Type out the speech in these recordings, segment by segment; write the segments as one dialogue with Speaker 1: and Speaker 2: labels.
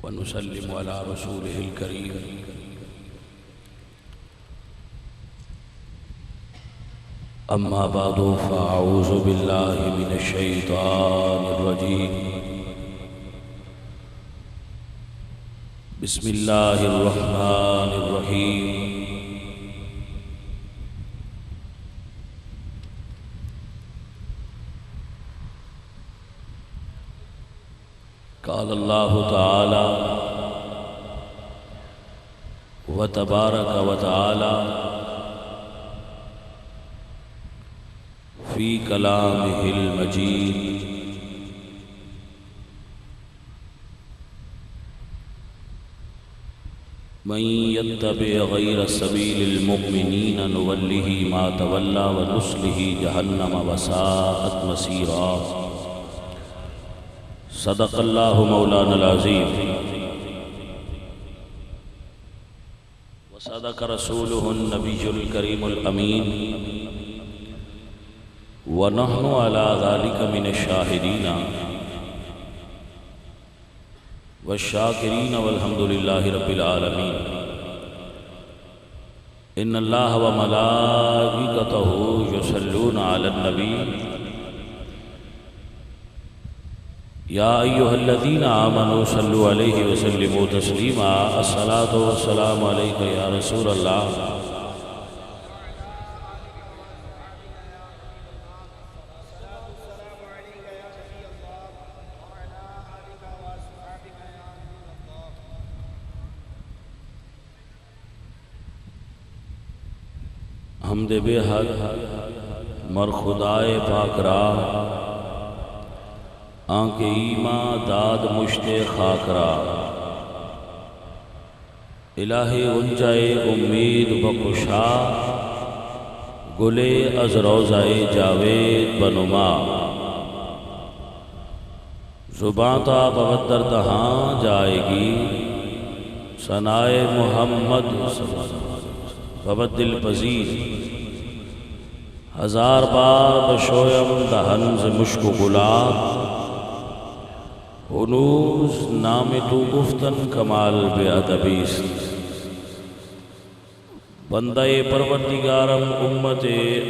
Speaker 1: ونسلم على رسوله الكريم أما بعد فأعوذ بالله من الشيطان الرجيم بسم الله الرحمن الرحيم قال الله تعالى وتبارك وتعالى في كلامه المجيد من يتبع غير سبيل المؤمنين نوله ما تولى ونصله جهنم وساءت مصيرا صدق الله مولانا العظيم وصدق رسوله النبي الكريم الأمين ونحن على ذلك من الشاهدين والشاكرين والحمد لله رب العالمين إن الله وملائكته يصلون على النبي يا أيها الذين آمنوا صلوا عليه وسلموا تسليما الصلاة والسلام عليك يا رسول الله حمد بے حق مر خدائے پاک را آنکھ ایمان داد مشت خاک را الہ غنچۂ امید بکشا گلے از روضۂ جاوید بنما زباں تا بودر دہاں جائے گی ثنائے محمد ببد دل پذیر ہزار بار بشویم دہن ز مشک و گلاب ہنوز نام تو گفتن کمال بے ادبیست بندہ پروردگارم امت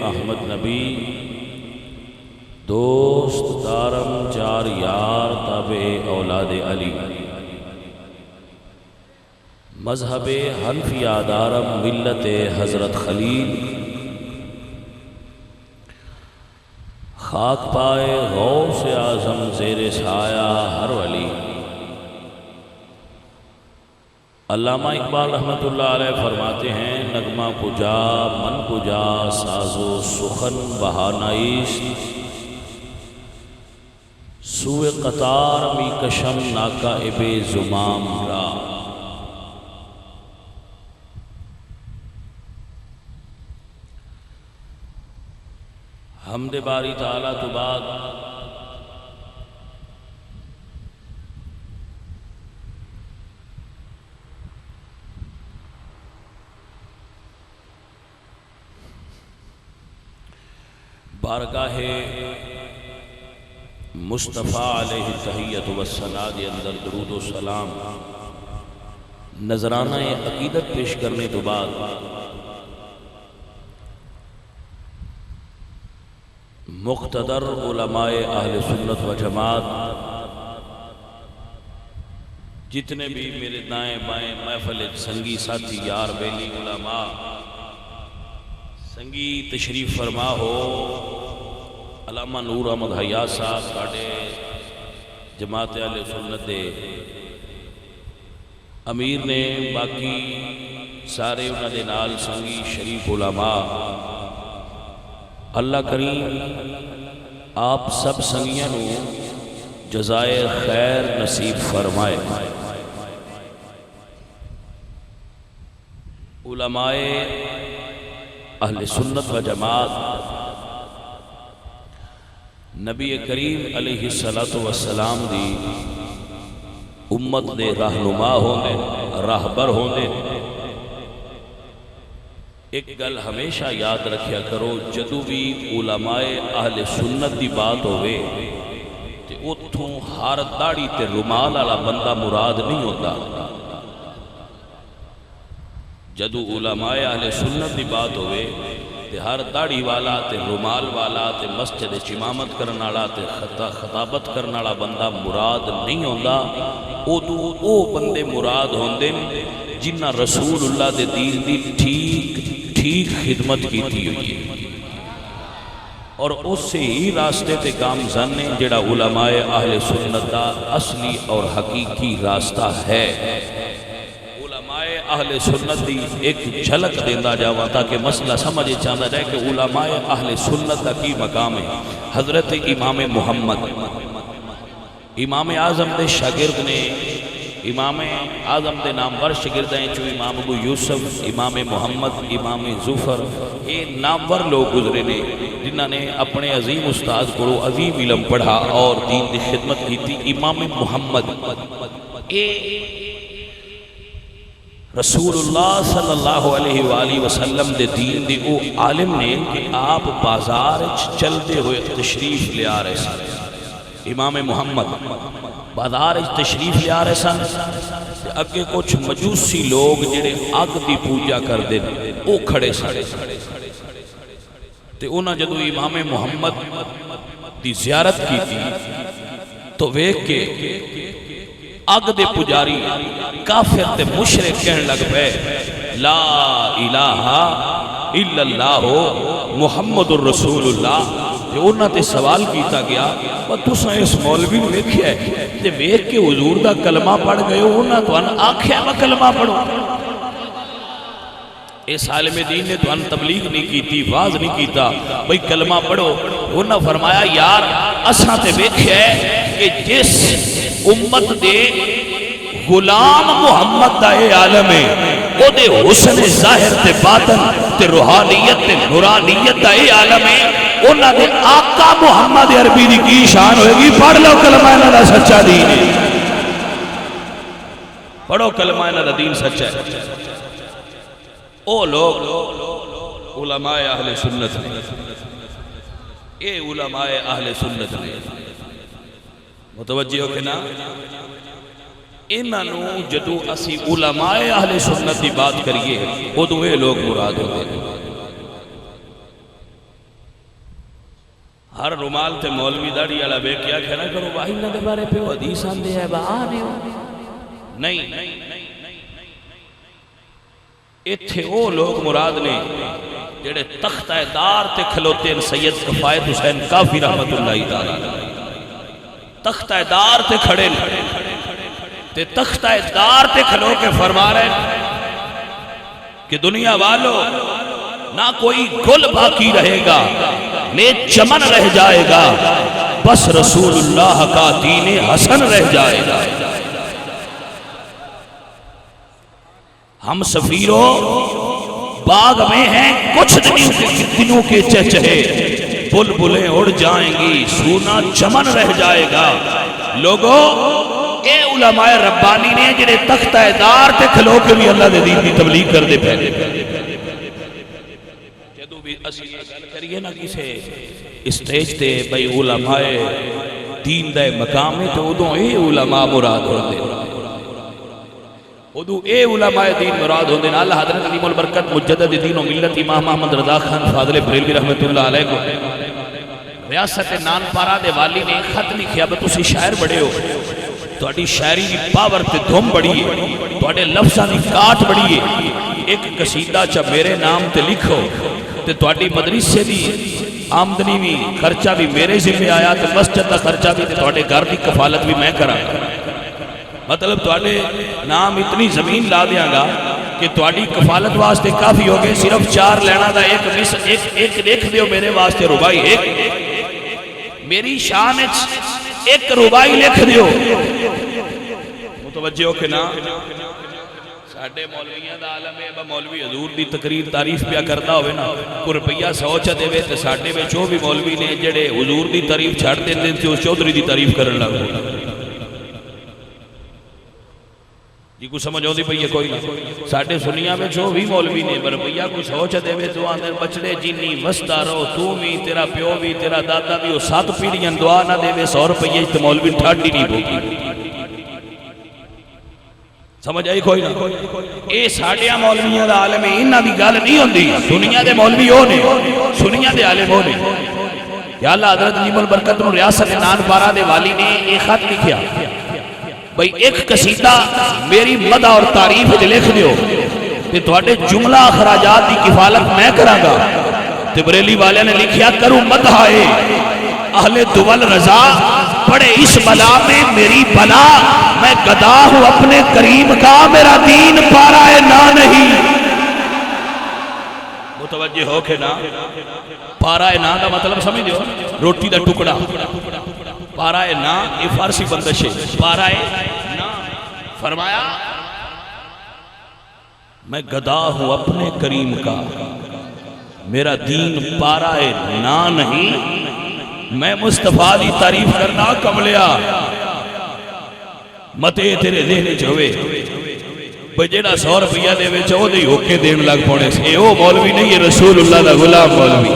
Speaker 1: احمد نبی دوست دارم چار یار تابع اولاد علی مذہب حنفیہ دارم ملت حضرت خلیل خاک پائے غوث اعظم زیر سایہ ہر ولی علامہ اقبال رحمۃ اللہ علیہ فرماتے ہیں نغمہ کجا من کجا سازو سخن بہانائیست سوء قطار می کشم ناکائب زمام را حمد باری تعالیٰ تو بعد بارگاہ مصطفیٰ علیہ التحیۃ والثناء کے اندر درود و سلام نذرانہ عقیدت پیش کرنے تو بعد مقتدر علماء اہل سنت و جماعت جتنے بھی میرے دائیں بائیں محفل سنگی ساتھی یار بیلی علماء سنگی تشریف فرما ہو علامہ نور احمد حیات صاحب ساڑھے جماعت اہل سنت دے امیر نے باقی سارے انہوں نے نال سنگی شریف علماء اللہ کریم آپ سب سنگیاں نو جزائے خیر نصیب فرمائے علماء اہل سنت و جماعت نبی کریم علیہ السلام دی امت دے رہنما ہوندے راہبر ہوندے ایک گل ہمیشہ یاد رکھیا کرو جدو بھی علماء اہل سنت دی بات ہوئے تے اتھوں ہر داڑھی تے رومال والا بندہ مراد نہیں ہوتا۔ جدو علماء اہل سنت دی بات ہوئے تے ہر داڑھی والا تے رومال والا تے مسجد امامت کرن والا تے خطابت کرن والا بندہ مراد نہیں ہوندا۔ او بندے مراد ہوندے جنہاں رسول اللہ دے دین دی ٹھیک خدمت کیتی ہوئی ہے اور اس سے ہی راستے تے گامزن نے جڑا علماء اہل سنت دا اصلی اور حقیقی راستہ ہے۔ علماء اہل سنت دی ایک جھلک دیندا جاواں تاکہ مسئلہ سمجھ چاہتا جائے کہ علماء اہل سنت دا کی مقام ہے۔ حضرت امام محمد امام اعظم دے شاگرد نے، امام اعظم دے نامور شاگردیں چو امام ابو یوسف، امام محمد، امام ظفر، یہ نامور لوگ گزرے نے جنہاں نے اپنے عظیم استاد کو عظیم علم پڑھا اور دین دی خدمت کی تھی۔ امام محمد رسول اللہ صلی اللہ علیہ وآلہ وسلم دے دین دے او عالم نے کہ آپ بازار چلتے ہوئے تشریف لے آ رہے سن۔ امام محمد بازار تشریف لے آ رہے سن، اگے کچھ مجوسی لوگ جڑے اگ دی پوجا کر دے او کھڑے سن تے انہاں جدو امام محمد دی زیارت کی تھی تو ویکھ کے اگ دے پجاری کافر تے مشرک کہنے لگ پے لا الہ الا اللہ محمد الرسول اللہ۔ تے انہاں تے سوال کیتا گیا تساں اس مولوی نو ویکھیا ہے تے ویکھ کے حضور دا کلمہ پڑھ گئے ہو، انہاں تانوں آکھیا وا کلمہ پڑھو۔ اس عالم دین نے تو ان تبلیغ نہیں کیتی، واز نہیں کیتا بھئی کلمہ پڑھو۔ انہاں فرمایا یار اساں تے ویکھیا ہے کہ جس امت دے غلام محمد دا اے عالم ہے او دے حسن ظاہر تے باطن تے روحانیت تے نورانیت دا اے عالم ہے، انہاں دے آقا محمد عربی دی کی شان ہوئے گی۔ پڑھ لو کلمہ انہاں دا سچا دین ہے، پڑھو کلمہ انہاں دا دین سچا ہے۔ او لوگ علماء اہل سنت نے، اے علماء اہل سنت نے، متوجہ ہو کہ نا؟ انہاں نو جدو اسی علماء اہل سنت دی بات کریے ادو اے لوگ مراد ہوتے ہیں۔ ہر رومال تے مولوی داڑھی والا بے کیا کہنا کرو بھائی انہاں دے بارے پہ حدیث آندے ہے بہانے ہو نہیں، ایتھے او لوگ مراد نے جڑے تختہ دار تے کھلوتے ہیں۔ سید کفایت حسین کافی رحمت اللہ تعالی تختہ دار تے کھڑے تے تختہ دار تے کھلو کے فرما رہے کہ دنیا والو نہ کوئی گل باقی رہے گا نہ چمن رہ جائے گا، بس رسول اللہ کا دین حسن رہ جائے گا۔ ہم سفیروں باغ میں ہیں کچھ دنوں کے چہچہے، بلبلیں اڑ جائیں گی سونا چمن رہ جائے گا۔ لوگوں اے علماء ربانی نے جنہیں تختہ دار تے کھلو کے بھی اللہ دے دین کی تبلیغ کر دے پہلے جدو بھی اسی گل کریے نا کسے اسٹیج تے بھئی علماء دین دے مقام ہے تو ادو اے علماء مراد ہوندے، ادو اے علماء دین مراد ہوندے۔ اللہ حضرت عظیم البرکت مجدد دین و ملت امام محمد رضا خان فاضل بریلوی رحمت اللہ علیہ کو ریاست نانپارہ دے والی نے خط لکھیا بس تسی شاعر بڑے ہو، تہاڈی شاعری دی پاور تے دھم بڑی ہے، تہاڈے لفظاں دی کاٹ بڑی ہے، ایک قصیدہ چا میرے نام تے لکھو تے تہاڈی مدرسے دی آمدنی بھی خرچہ بھی میرے ذمہ آیا تے مسجد دا خرچہ بھی تے تہاڈے گھر دی کفالت بھی میں کراں۔ مطلب تہاڈے نام اتنی زمین لا دیاں گا کہ تہاڈی کفالت واسطے کافی ہو گئے، صرف 4 لینا دا ایک لکھ دیو میرے واسطے ربائی، ایک میری شان ایک ربائی لکھ دیو۔ متوجہ ہو کہ نا؟ ساڑھے مولویاں دا عالم ہے، مولوی حضور دی تقریر تعریف پیا کرتا ہوئے نا، کو روپیہ 100 چا دے وے تے ساڑھے میں جو بھی مولوی نے جڑے حضور دی تعریف چھاڑ دیں دن سے اس چودھری دی تعریف کرن لگو۔ جی کی کوئی سمجھ آتی پئی ہے کوئی نہ ساڈے سنیاں میں جو بھی مولوی نے پر بھیا کوئی سوچ دے وے تو اندر بچڑے جنی وسدا رہو تو بھی تیرا پیو بھی تیرا دادا بھی وہ 7 پیڑیاں دعا نہ دے وے 100 روپے تے مولوی ٹھاڈی نہیں ہوگی سمجھ آئی کوئی نہ اے ساڈیاں مولویاں دا عالم انہاں دی گل نہیں ہوندی دنیا دے مولوی او نے سنیاں دے عالم او نے یا اللہ حضرت عظیم البرکت نو ریاست نانپارہ دے والی نے ایک خط لکھیا بھئی ایک قصیدہ میری مدح اور تعریف وچ لکھ دیو تے تواڈے جملہ اخراجات دی کفالت میں کراں گا تے بریلی والے نے لکھیا کروں مدح ہے اہل دول رضا پڑے اس بلا میں میری بلا میں گدا ہوں اپنے کریم کا میرا دین پارائے نہ نہیں متوجہ ہو کے نا پارائے نا کا مطلب سمجھ دیو روٹی دا ٹکڑا پارائے نا یہ فارسی بندش ہے پارائے نا فرمایا میں گدا ہوں اپنے کریم کا میرا دین پارائے نا نہیں میں مصطفیٰ دی تعریف کرنا کملیا متے تیرے دہنے چھوے بجیڑا 100 روپیہ دے وے چاہو دے ہوکے دین لگ پونے سے او مولوی نہیں یہ رسول اللہ دا غلام مولوی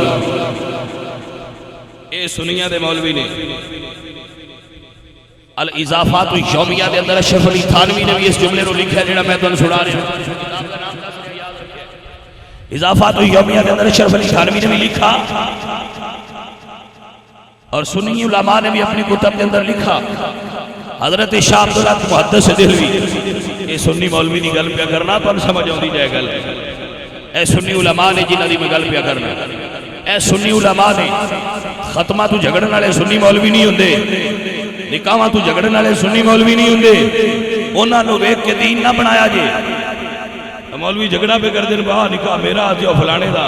Speaker 1: اے سنیہ دے مولوی نے الاضافات یومیہ دے اندر اشرف علی تھانوی نے بھی اس جملے رو لکھا ہے جڑا میں تن سنا رہے ہیں اضافات یومیہ دے اندر اشرف علی تھانوی نے بھی لکھا اور سنی علماء نے بھی اپنی کتب کے اندر لکھا حضرت شاہ عبداللہ محدث دہلوی اے سنی مولوی دی گل پہ کرنا تو سمجھ آؤں دی جائے گل اے سنی علماء نے جنہ دی میں گل پہ کرنا اے سنی علماء نے ختمہ تو جھگڑن والے سنی مولوی نہیں ہوندے نکاحاں تو جھگڑن والے سنی مولوی نہیں ہوندے انہاں نو ویکھ کے دین نہ بنایا جے مولوی جھگڑا پہ کر دین باہر نکاح میرا آتی ہو فلانے دا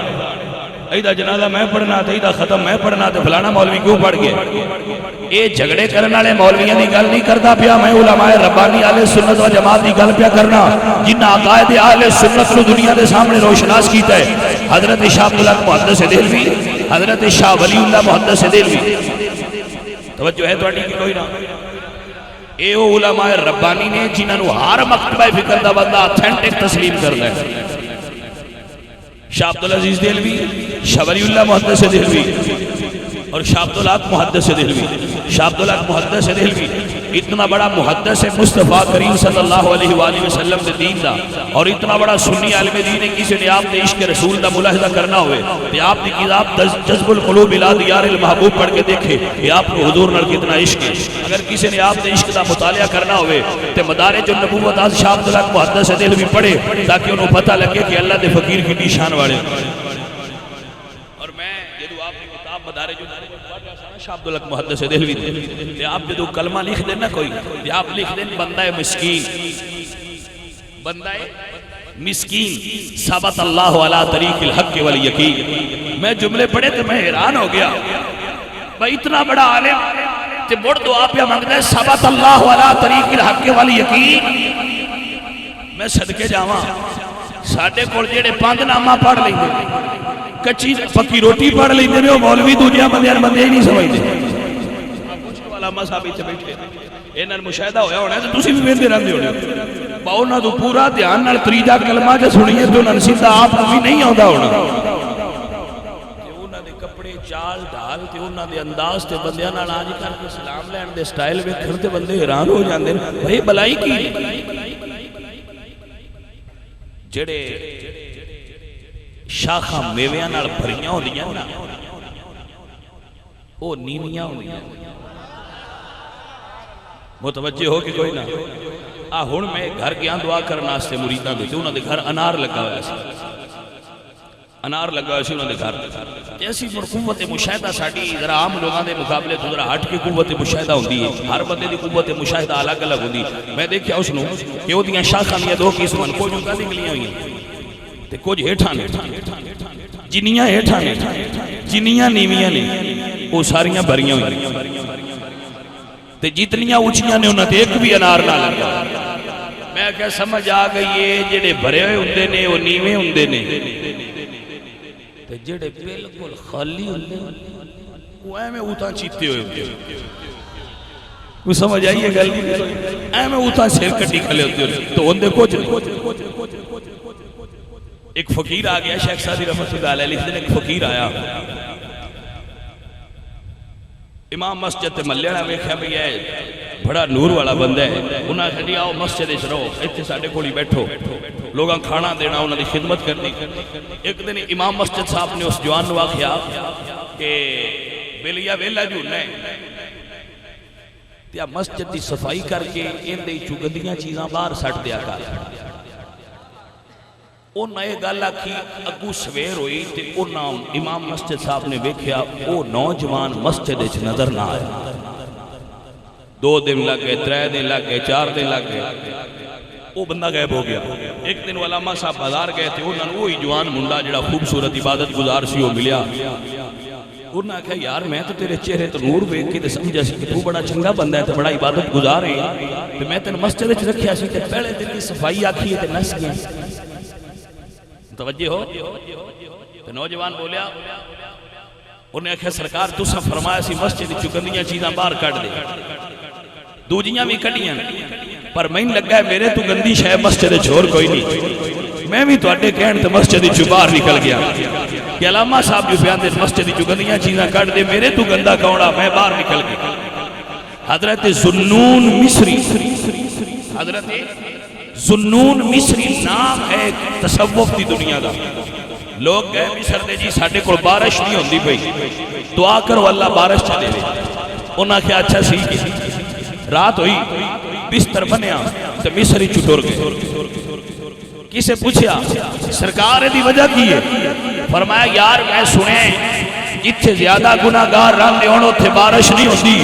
Speaker 1: ایدہ جنازہ میں پڑھنا تھا ایدہ ختم میں پڑھنا تھا فلانا مولوی کیوں پڑھ گئے اے جھگڑے کرنا لے مولویاں دی گل نہیں کرتا پیا میں علماء ربانی اہل سنت و جماعت دی گل پیا کرنا جنہ عقائد اہل سنت نو دنیا دے سامنے روشناس کیتا ہے حضرت شاہ عبداللہ محدث دہلوی حضرت شاہ ولی اللہ محدث دہلوی توجہ ہے توڑی کی کوئی نہ اے او علماء ربانی نے جنہاں نو ہر مکتبہ فکر دا بندہ اتھینٹک تسلیم کرنا ہے شاہ عبدالعزیز دہلوی شاہ ولی اللہ محدث دہلوی اور شاہ عبدالحق محدث دہلوی شاہ الحق محدث دہلوی اتنا بڑا محدث مصطفیٰ کریم صلی اللہ علیہ وآلہ وسلم دے دین دا اور اتنا بڑا سنی عالم دین ہے کسی نے آپ نے عشق رسول دا ملاحظہ کرنا ہوئے کہ آپ نے کتاب جذب القلوب الى دیار المحبوب پڑھ کے دیکھے کہ آپ کو حضور نال کتنا عشق ہے اگر کسی نے آپ نے عشق دا مطالعہ کرنا ہوئے تو مدارج النبوت آج شاہ الحق محدث دہلوی پڑھے تاکہ انہوں پتہ لگے کہ اللہ دے فقیر کی نشان والے اور میں یہ آپ نے کتاب مدارج النبوت شاہ عبدالحق محدث دہلوی دے آپ جدو کلمہ لکھ دیں نا کوئی آپ لکھ دیں بندہ مسکین بندہ مسکین ثابت اللہ علی طریق الحق والیقین میں جملے پڑھے تو میں حیران ہو گیا بھائی اتنا بڑا عالم تے مڑ دعا پہ مانگتا ہے ثابت اللہ علی طریق الحق والیقین میں صدقے جاواں ساڈے کول جڑے 5 نامہ پڑھ لیں گے کچی پکی روٹی پڑھ لیندے نے وہ مولوی دوجیاں بندیاں بندے ہی نہیں سمجھتے کچھ والا مذہبی تے بیٹھے انہاں مشاہدہ ہویا ہونا تے تسی بھی ویندے رہندے ہونے باؤ نہ تو پورا دھیان نال تریجا کلمہ تے سنیے تو انہاں سیدھا آپ بھی نہیں آوندا ہونا تے انہاں دے کپڑے چال ڈھال تے انہاں دے انداز تے بندیاں نال آج کر کے سلام لین دے سٹائل ویکھن تے بندے حیران ہو جاندے نے بھئی بلائی کی جڑے شاخاں میویاں نال بھریاں ہوندیاں نا او نیویاں ہوندیاں متوجہ ہو کہ کوئی نہ ہن میں گھر گیا دعا کرن واسطے مریداں دے تے انہاں دے گھر انار لگا ہویا سی انار لگا ہویا سی انہاں دے گھر تے اسی قوت مشاہدہ ساڈی ذرا عام لوگاں دے مقابلے تو ذرا ہٹ کے قوت مشاہدہ ہوندی ہے ہر بندے دی قوت مشاہدہ الگ الگ ہوندی میں دیکھیا اس نو کہ او دیاں شاخاں دیاں 2 قسم کچھ اوکا نکلیاں ہوئیاں تے کچھ ہیٹھاں نے جنیاں ہیٹھاں نے جنیاں نیویاں نے وہ ساریاں بھریاں ہوئی تے جتنیاں اونچیاں نے انہاں تے ایک بھی انار نہ لگا میں کیا سمجھ آ گئی ہے جڑے بھرے ہوئے ہوندے نے وہ نیویں ہوندے نے تے جڑے بالکل خالی ہوندے وہ ایویں اوتاں چیتے ہوئے ہوندے کوئی سمجھ آئیے گل اے میں اتھا سیر کٹی کھلے ہوتے ہوتے تو اندے کچھ نہیں. ایک فقیر آ گیا شیخ سعدی رحمت اللہ علیہ لکھتے ہیں ایک فقیر آیا امام مسجد ملینا ویکھیا بھی ہے بڑا نور والا بندہ ہے انہاں نے کہا آؤ مسجد وچ رہو ایتھے ساڈے کول ہی بیٹھو لوگاں کھانا دینا انہاں دی خدمت کرنی. ایک دن امام مسجد صاحب نے اس جوان نو آکھیا کہ ویلیا ویلا جھولنا ہے تے مسجد دی صفائی کر کے ان دے چگندیاں چیزاں باہر سٹ دیا کر. انہاں یہ گل آکھی اگو سویر ہوئی تے انہاں امام مسجد صاحب نے ویکھیا او نوجوان مسجد وچ نظر نہ آیا. 2 دن لگ گئے 3 دن لگ گئے 4 دن لگ گئے وہ بندہ غائب ہو گیا. ایک دن علامہ صاحب بازار گئے تھے انہوں نے وہی جوان منڈا جڑا خوبصورت عبادت گزار سی وہ ملیا. انہوں نے کہا یار میں تو تیرے چہرے تو نور ویکھ کے تے سمجھا سی کہ تو بڑا چنگا بندہ ہے تے بڑا عبادت گزار ہے تے میں تینوں مسجد وچ رکھیا سی تے پہلے دن کی صفائی آکھی تے نس گیا. توجہ ہو تے نوجوان بولیا انہیں کہا سرکار تساں فرمایا سی مسجد دی چگندیاں چیزاں باہر کٹ دے دوجیاں بھی کٹیاں پر میں لگا ہے میرے تو گندی شے مسجد چھوڑ کوئی نہیں. میں بھی تواڈے کہن تے مسجد چوں باہر نکل گیا کہ علامہ صاحب جو بیان دے مسجد چوں گندیاں چیزاں کٹ دے میرے تو گندا کونڑا میں باہر نکل گیا. حضرت ذنون مصری حضرت ذنون مصری نام ہے تصوف دی دنیا دا. لوگ گئے مصر دے جی ساڈے کول بارش نہیں ہوندی پئی دعا کرو اللہ بارش چلے وے. انہاں کہا اچھا سی کہ رات ہوئی بستر بنیا تو مصری چٹور گئے. کسے پوچھیا سرکار دی وجہ کی ہے فرمایا یار میں سنے جتھے زیادہ گناہگار رہندے ہون اوتھے بارش نہیں ہوندی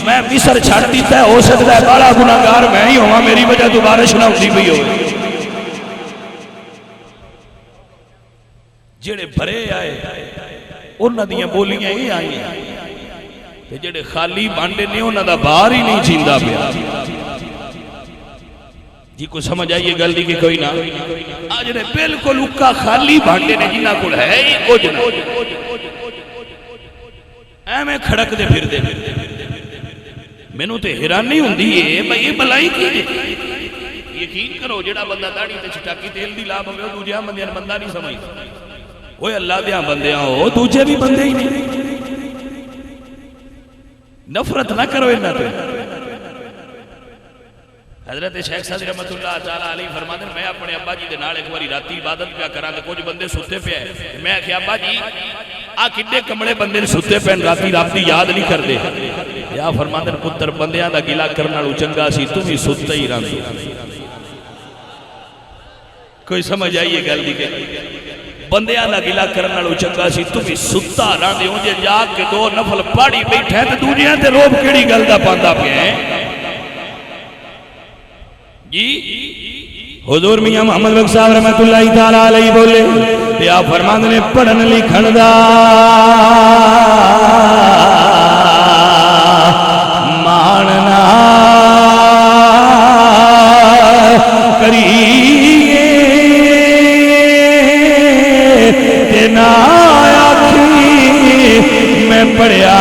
Speaker 1: میں مصر چھڑ دیتا ہے ہو سکتا ہے بڑا گناہگار میں ہی ہوں میری وجہ تو بارش نہ ہوندی پئی ہوئے. جڑے بھرے آئے انہاں دیاں بولیاں ہی آئی تے جڑے خالی بانڈے نے انہاں دا باہر ہی نہیں جیندا پیا. جی کو سمجھ آئیے گل دی کہ کوئی نہ آج نے بالکل اکا خالی بانڈے نے جنہاں کول ہے ہی کچھ نہ ایویں کھڑک دے پھر دے. مینوں تے حیرانی ہوندی ہے بھئی یہ بلائی کی جے. یقین کرو جڑا بندہ داڑھی تے چٹاکی تیل دی لا پوے او دوجے بندیاں بندہ نہیں سمجھدا. اوے اللہ دیاں بندیاں ہو دوجے بھی بندے ہی نہیں. نفرت نہ کرو انہاں تے. حضرت شیخ سعدی رحمت اللہ تعالیٰ علیہ فرماتے ہیں میں اپنے ابا جی دے نال ایک باری راتی عبادت پیا کراں تے کچھ بندے ستے پے ہیں. میں کہیا ابا جی آ کڈے کمڑے بندے ستے پے راتی رب دی یاد نہیں کردے. یا فرماتے ہیں پتر بندیاں دا گلا کرن نالوں چنگا سی تو بھی ستے ہی رہندے. کوئی سمجھ آئیے گل دی کہ بندیاں دا گلا کرن نالوں چنگا سی تو بھی ستا رہندے. اونجے جاگ کے 2 نفل پڑھی بیٹھے تے دوجیاں تے روب کیڑی گل دا پاندا پیا ہے. جی حضور میاں محمد بخش صاحب رحمت اللہ تعالیٰ علیہ بولے یا فرماندے نے پڑھن لکھن دا ماننا کریے تے نہ آکھی میں پڑھیا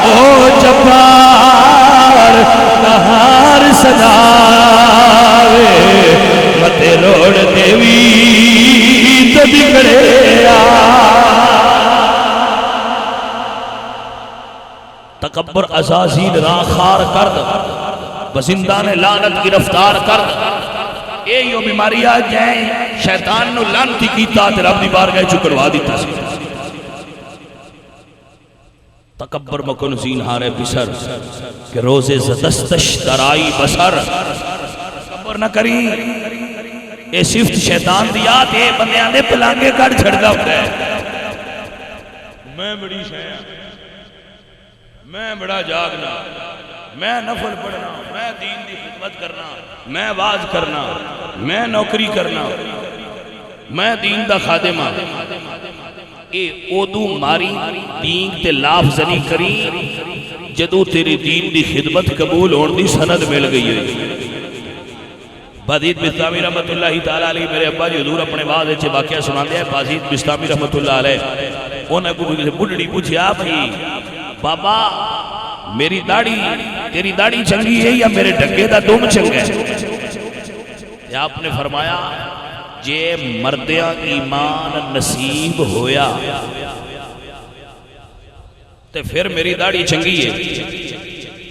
Speaker 1: او جبار کہار سجاوے متے روڑ دیوی تو بگڑے تکبر عزازیل راخار کرد بزندان لعنت گرفتار کرد. اے یو بیماری آ جائیں شیطان نو لعنتی کیتا تے رب دی بارگاہ چ کڑوا دیتا سی. تکبر مکن زینہار بسر کہ روزے زدستش درائی بسر. تکبر نہ کریں اے صفت شیطان دیا تے بندیاں دے پلانگے کڑ چھڑ دا ہوتا ہے. میں بڑی شاید میں بڑا جاگنا میں نفل پڑھنا میں دین دی خدمت کرنا میں واز کرنا میں نوکری کرنا میں دین دا خادمہ. اے اودو ماری دین تے لافظ نہیں کری جدو تیری دین دی خدمت قبول ہون دی سند مل گئی ہے. بازید بستامی رحمت اللہ تعالیٰ علیہ میرے ابا جی حضور اپنے واضح چھے واقعہ سنان دیا ہے. بازید بستامی رحمت اللہ علیہ انہیں کو بڑھڑی پوچھیا بھئی بابا میری داڑھی تیری داڑھی چنگی ہے یا میرے ڈگے دا دم چنگا ہے؟ آپ نے فرمایا جے مردیاں ایمان نصیب ہویا تے پھر میری داڑھی چنگی ہے،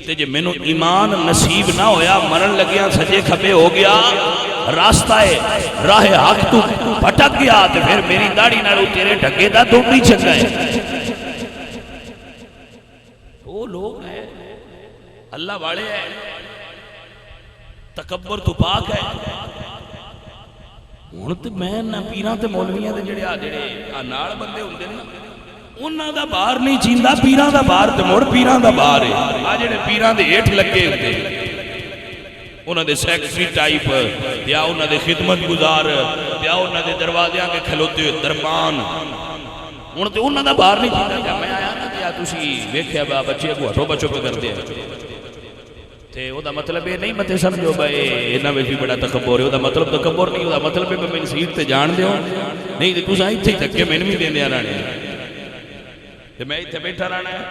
Speaker 1: تے جے مینوں ایمان نصیب نہ ہویا مرن لگیا سجے کھبے ہو گیا راستہ ہے راہ حق تو پھٹک گیا تے پھر میری داڑھی نالوں تیرے ڈھگے دا دم بھی چنگا ہے۔ وہ لوگ ہیں اللہ والے ہیں، تکبر تو پاک ہے۔ ہن تے میں نہ پیراں تے مولویاں دے جڑے نال بندے ہوندے نے انہاں دا بار نہیں چیندا، پیراں دا بار تے مڑ پیراں دا بار ہے۔ آ جڑے پیراں دے ہیٹھ لگے ہوندے انہاں دے سیکٹری ٹائپ یا انہاں دے خدمت گزار یا انہاں دے دروازیاں کے کھلوتے ہوئے دربان، ہن تے انہاں دا بار نہیں چیندا۔ میں آیا نا کہ تسی ویکھیا با بچے کو ہٹو بچو پہ کردے ہیں تے او دا مطلب یہ نہیں متے سمجھو بھائی انہاں وچ بھی بڑا تکبر ہے، او دا مطلب تکبر نہیں، او دا مطلب ہے میں سیٹ تے جان دیو نہیں تے تساں ایتھے ہی تک کے مینوں بھی دیندے رہنا تے میں ایتھے بیٹھا رہنا ہے،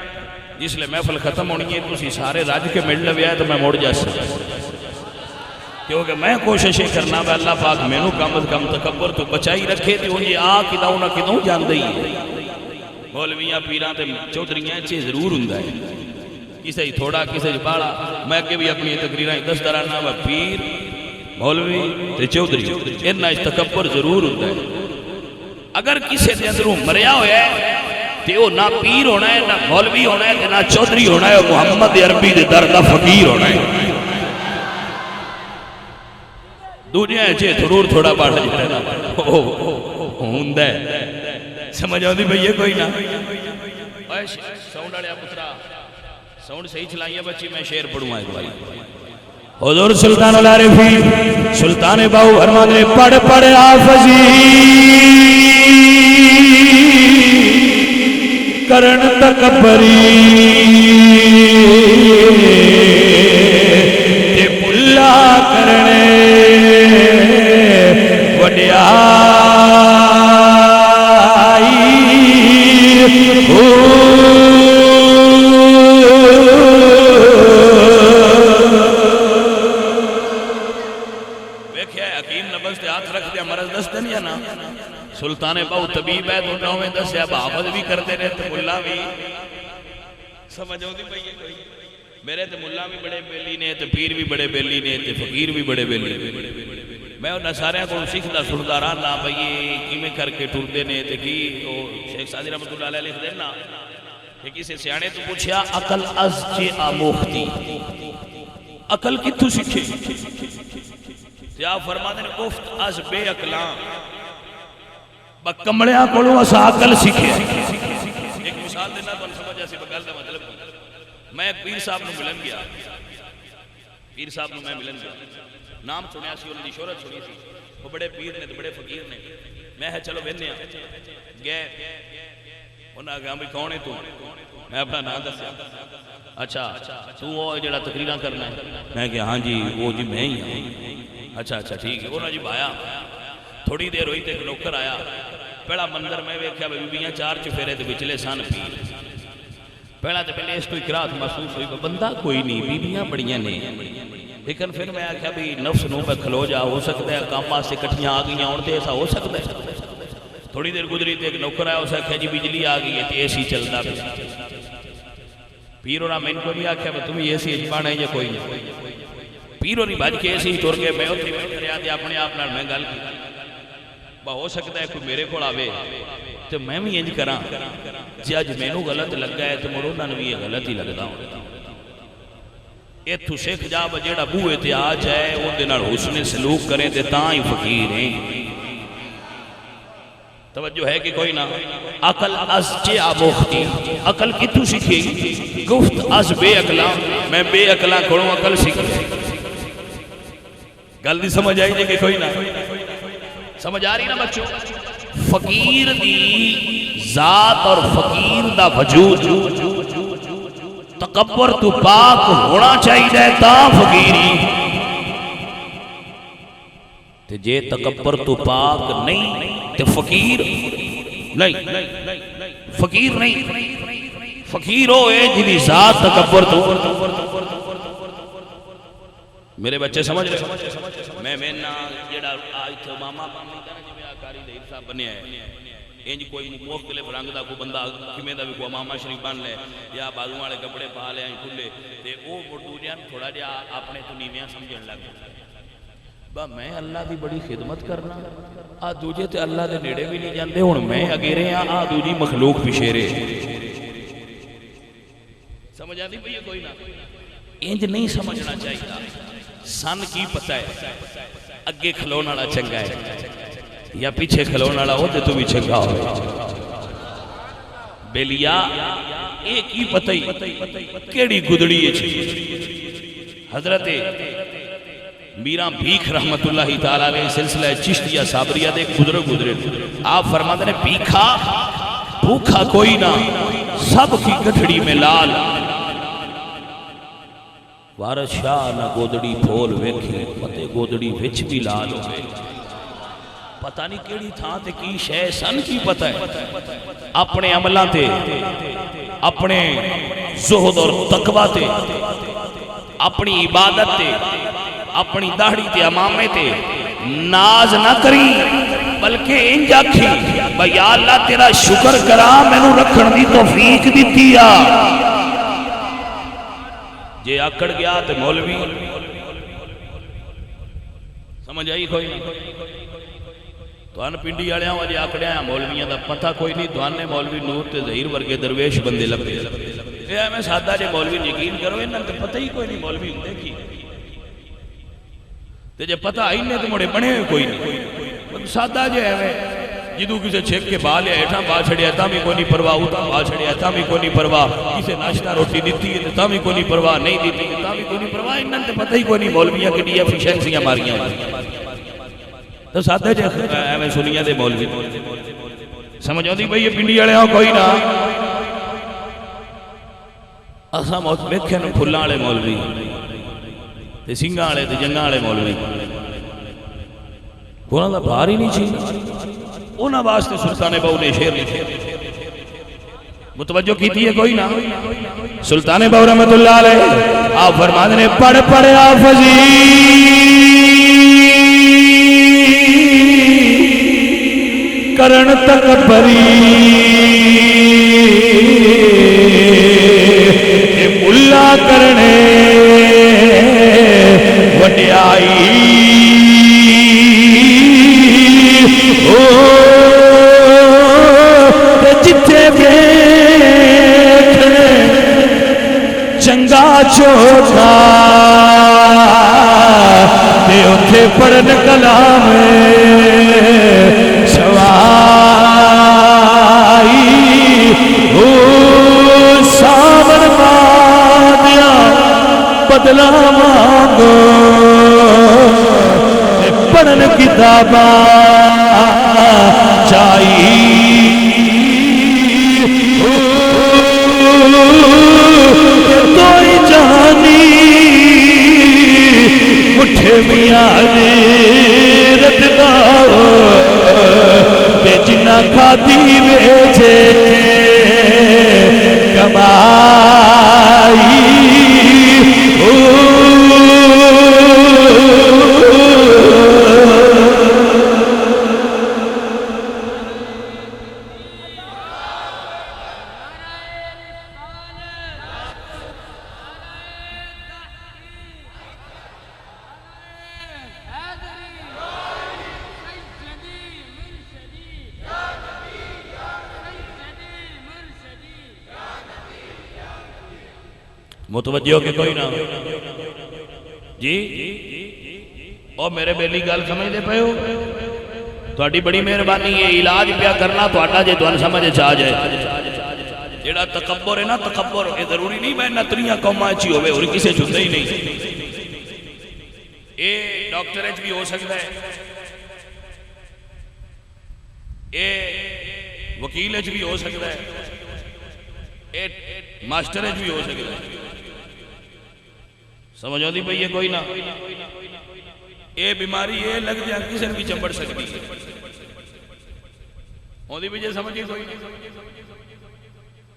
Speaker 1: جس لئے محفل ختم ہونی ہے تسی سارے راج کے مل لویا ہے تو میں موڑ جا سکتا کیونکہ میں کوشش کرنا ہے اللہ پاک مینوں کم از کم تکبر تو بچائی رکھے تے انجی آ کداؤں نہ کداؤں جان دئی ہے۔ مولویاں پیراں تے چودھریاں چیز ضرور ہوندا ہے، کسے تھوڑا کسے باڑا، میں کہ بھی اپنی تقریراں دس درانا وہ پیر مولوی تے چودھری انہاں اس تکبر ضرور ہوندا ہے۔ اگر کسے دے اندروں مریا ہویا ہے تے او نہ پیر ہونا ہے نہ مولوی ہونا ہے نہ چودھری ہونا ہے، محمد عربی دے در دا فقیر ہونا ہے۔ دنیا چے ضرور تھوڑا باڑا جڑا ہوندا ہے، سمجھ آندی بھئی کوئی نہ ساؤنڈ والے پترا ساؤنڈ صحیح چلائیے بچی، میں شعر پڑھوں ایک باری۔ حضور سلطان العارفین سلطان باہو فرماتے ہیں پڑھ پڑھ حافظی کرن تکبری تے ملا کرنے وڈیائی سلطان باہو طبیب ہے تو نویں دس یا بابد بھی کرتے رہے تو ملا بھی سمجھو دی بھئی کوئی میرے تو ملا بھی بڑے بیلی نے تو پیر بھی بڑے بیلی نے تو فقیر بھی بڑے بیلی نے۔ میں انہاں سارے کو سکھدا سندا رہنا بھئی کیویں کر کے ٹردے نے تے کی شیخ سعدی رحمۃ اللہ علیہ لکھ دینا کہ کسی سیانے تو پوچھیا عقل از چے آموختی، عقل کتھوں سیکھے؟ یا فرماتے ہیں گفت از بے عقلاں کمڑیاں کولوں اسا عقل سیکھے۔ ایک مثال دینا تو سمجھ ایسی بگل دا مطلب میں ایک پیر صاحب نو ملن گیا، پیر صاحب نو میں ملن گیا، نام سنیا سی انہوں نے شہرت سنی تھی، وہ بڑے پیر نے بڑے فقیر نے، میں ہے چلو بہنے گئے انہاں کہا بھی کون ہے تو؟ میں اپنا نام دسیا، اچھا تو وہ جڑا تقریراں کرنا ہے؟ میں کہا ہاں جی وہ جی میں ہی ہوں۔ اچھا ٹھیک ہے، انہوں نے جی بھایا تھوڑی دیر ہوئی تے ایک نوکر آیا، پہلا مندر میں ویکھیا بیبیاں چار چفیرے تے وچلے سن پیر، پہلا تے پہلے اس کو اکراہت محسوس ہوئی بندہ کوئی نہیں بیبیاں بڑیاں نے، لیکن پھر میں آکھیا بھی نفس نو پہ کھلو جا، ہو سکتا ہے کام سے کٹھیاں آ گئیاں اور تے ایسا ہو سکتا ہے۔ تھوڑی دیر گزری تے ایک نوکر آیا، اسے آکھیا جی بجلی آ گئی ہے تے اے سی چلدا پہ، پیر اور میں ان کو بھی آکھیا تم اے سی اجبان ہے یا کوئی نہیں، پیر اور بھج کے اے سی ٹر کے میں اتنے بیٹھ رہا تے اپنے آپ نال میں گل کی ہو سکتا ہے کوئی میرے کو آوے تو میں بھی انج کراں جی اج مینوں غلط لگا ہے تو مڑ انہاں نوں بھی یہ غلط ہی لگدا ہونا۔ ایتھوں سکھ جا جیڑا بوئے تے آ جائے اون دے نال حسن سلوک کرے تے تاں ہی فقیر ہیں۔ توجہ ہے کہ کوئی نہ؟ عقل از چے آموختی، عقل کتھوں سیکھی؟ گفت از بے عقلاں، میں بے عقلاں کھڑوں عقل سیکھی۔ گل دی سمجھ آئی جے کہ کوئی نہ؟ سمجھ آ رہی نا بچوں؟ فقیر دی ذات اور فقیر دا وجود تکبر تو پاک ہونا چاہیے تا فقیری، تے جے تکبر تو پاک نہیں تے فقیر نہیں، فقیر نہیں، فقیر ہوئے جنہی ذات تکبر تو میرے بچے سمجھ رہے میں نا جڑا آج تو ماما پامی دا جی میں آکاری دے حساب بنیا ہے انج کوئی مختلف رنگ دا کوئی بندہ کمیں دا بھی کوئی ماما شریف بن لے یا بازو والے کپڑے پا لے ہیں کھلے تے او مردو جان تھوڑا جا اپنے تو نیمیاں سمجھن لگ با میں اللہ دی بڑی خدمت کرنا آ دوجے تے اللہ دے نیڑے بھی نہیں جاندے ہن میں اگیرے ہیں آ دوجی مخلوق پشیرے سمجھ آتی پئی کوئی نہ انج نہیں سمجھنا چاہیے سن کی پتہ ہے اگے کھلونا والا چنگا ہے یا پیچھے کھلونا والا ہو تے تو بھی چنگا ہوئے بیلیا ایک ہی پتہ ہی کیڑی گدڑی ہے حضرت میران بھیکھ رحمت اللہ تعالیٰ علیہ سلسلہ چشتیہ صابریہ دے گزرے آپ فرماتے ہیں بھیکھا بھوکھا کوئی نہ سب کی گٹھڑی میں لال وارث شاہ نہ گودڑی پھول ویکھی پتے گودڑی وچ بھی لال ہوئے پتہ نہیں کیڑی تھا تے کی شے سن کی پتہ ہے اپنے عملہ تے اپنے زہد اور تقوی تے اپنی عبادت تے اپنی داڑھی تے امامے تے ناز نہ کری بلکہ انجا کھی بھئی اللہ تیرا شکر کرا میں نو رکھن دی توفیق دیتیا جے آکڑ گیا تے مولوی سمجھ آئی کوئی نہیں تو ان پنڈی آڑے ہوں جے آکڑے ہیں مولویاں دا پتہ کوئی نہیں تو نے مولوی نور تے ظہیر ورگے درویش بندے لگے اے میں سادہ جے مولوی یقین کرو انہاں تے پتہ ہی کوئی نہیں مولوی ہوندے کی تے جے پتہ آئی نے تو مڑے بنے ہوئے کوئی نہیں سادہ جے ہے جدو کسے چھیک کے با لیا ایٹھا با چھڑیا تا بھی کوئی نہیں پرواہ ہوتا با چھڑیا تا بھی کوئی نہیں پرواہ کسے ناشتہ روٹی دیتی ہے تا بھی کوئی نہیں پرواہ نہیں دیتی ہے تا بھی کوئی نہیں پرواہ انہاں تے پتہ ہی کوئی نہیں مولویاں کے لیے افیشنسیاں ماریاں تو ساتھ ہے میں سنیا دے مولوی سمجھ آتی بھئی یہ پنڈی والے ہوں کوئی نہ اسا موت بیکھے نو پھلاں والے مولوی تے سنگھاں والے تے جنگاں والے مولوی انہاں دا بھار ہی نہیں چاہیے انہاں واسطے سلطان بہو نے شعر لکھے متوجہ کیتی ہے کوئی نہ سلطان بہو رحمت اللہ علیہ آپ فرماتے نے پڑھ پڑھ آفزی کرن تک بری ملا کرنے وڈیائی جتھے بیٹھنے چنگا چوٹا تے اتھے پڑھن کلام سامن مادیا بدلا مانگو پڑھن کتاباں چاہیے کوئی جہانی مٹھے میاں رتنا جنا کھاتی بیچے کمائی متوجہ کہ کوئی نہ جی اور میرے بیلی گال سمجھ دے پہے ہو تو اڈی بڑی مہربانی یہ علاج پیا کرنا تو اڈا جے دوان سمجھے چاہ جائے جیڑا تکبر ہے نا تکبر یہ ضروری نہیں میں نتریاں قومہ اچھی ہوئے اور کسے چھتے ہی نہیں اے ڈاکٹر ایچ بھی ہو سکتا ہے اے وکیل ایچ بھی ہو سکتا ہے اے ماسٹر ایچ بھی ہو سکتا ہے سمجھو دی بھئی یہ کوئی نہ اے بیماری یہ لگ جائے کسی نے بھی چمبڑ سکتی ہے ہوں دی بھئی سمجھے کوئی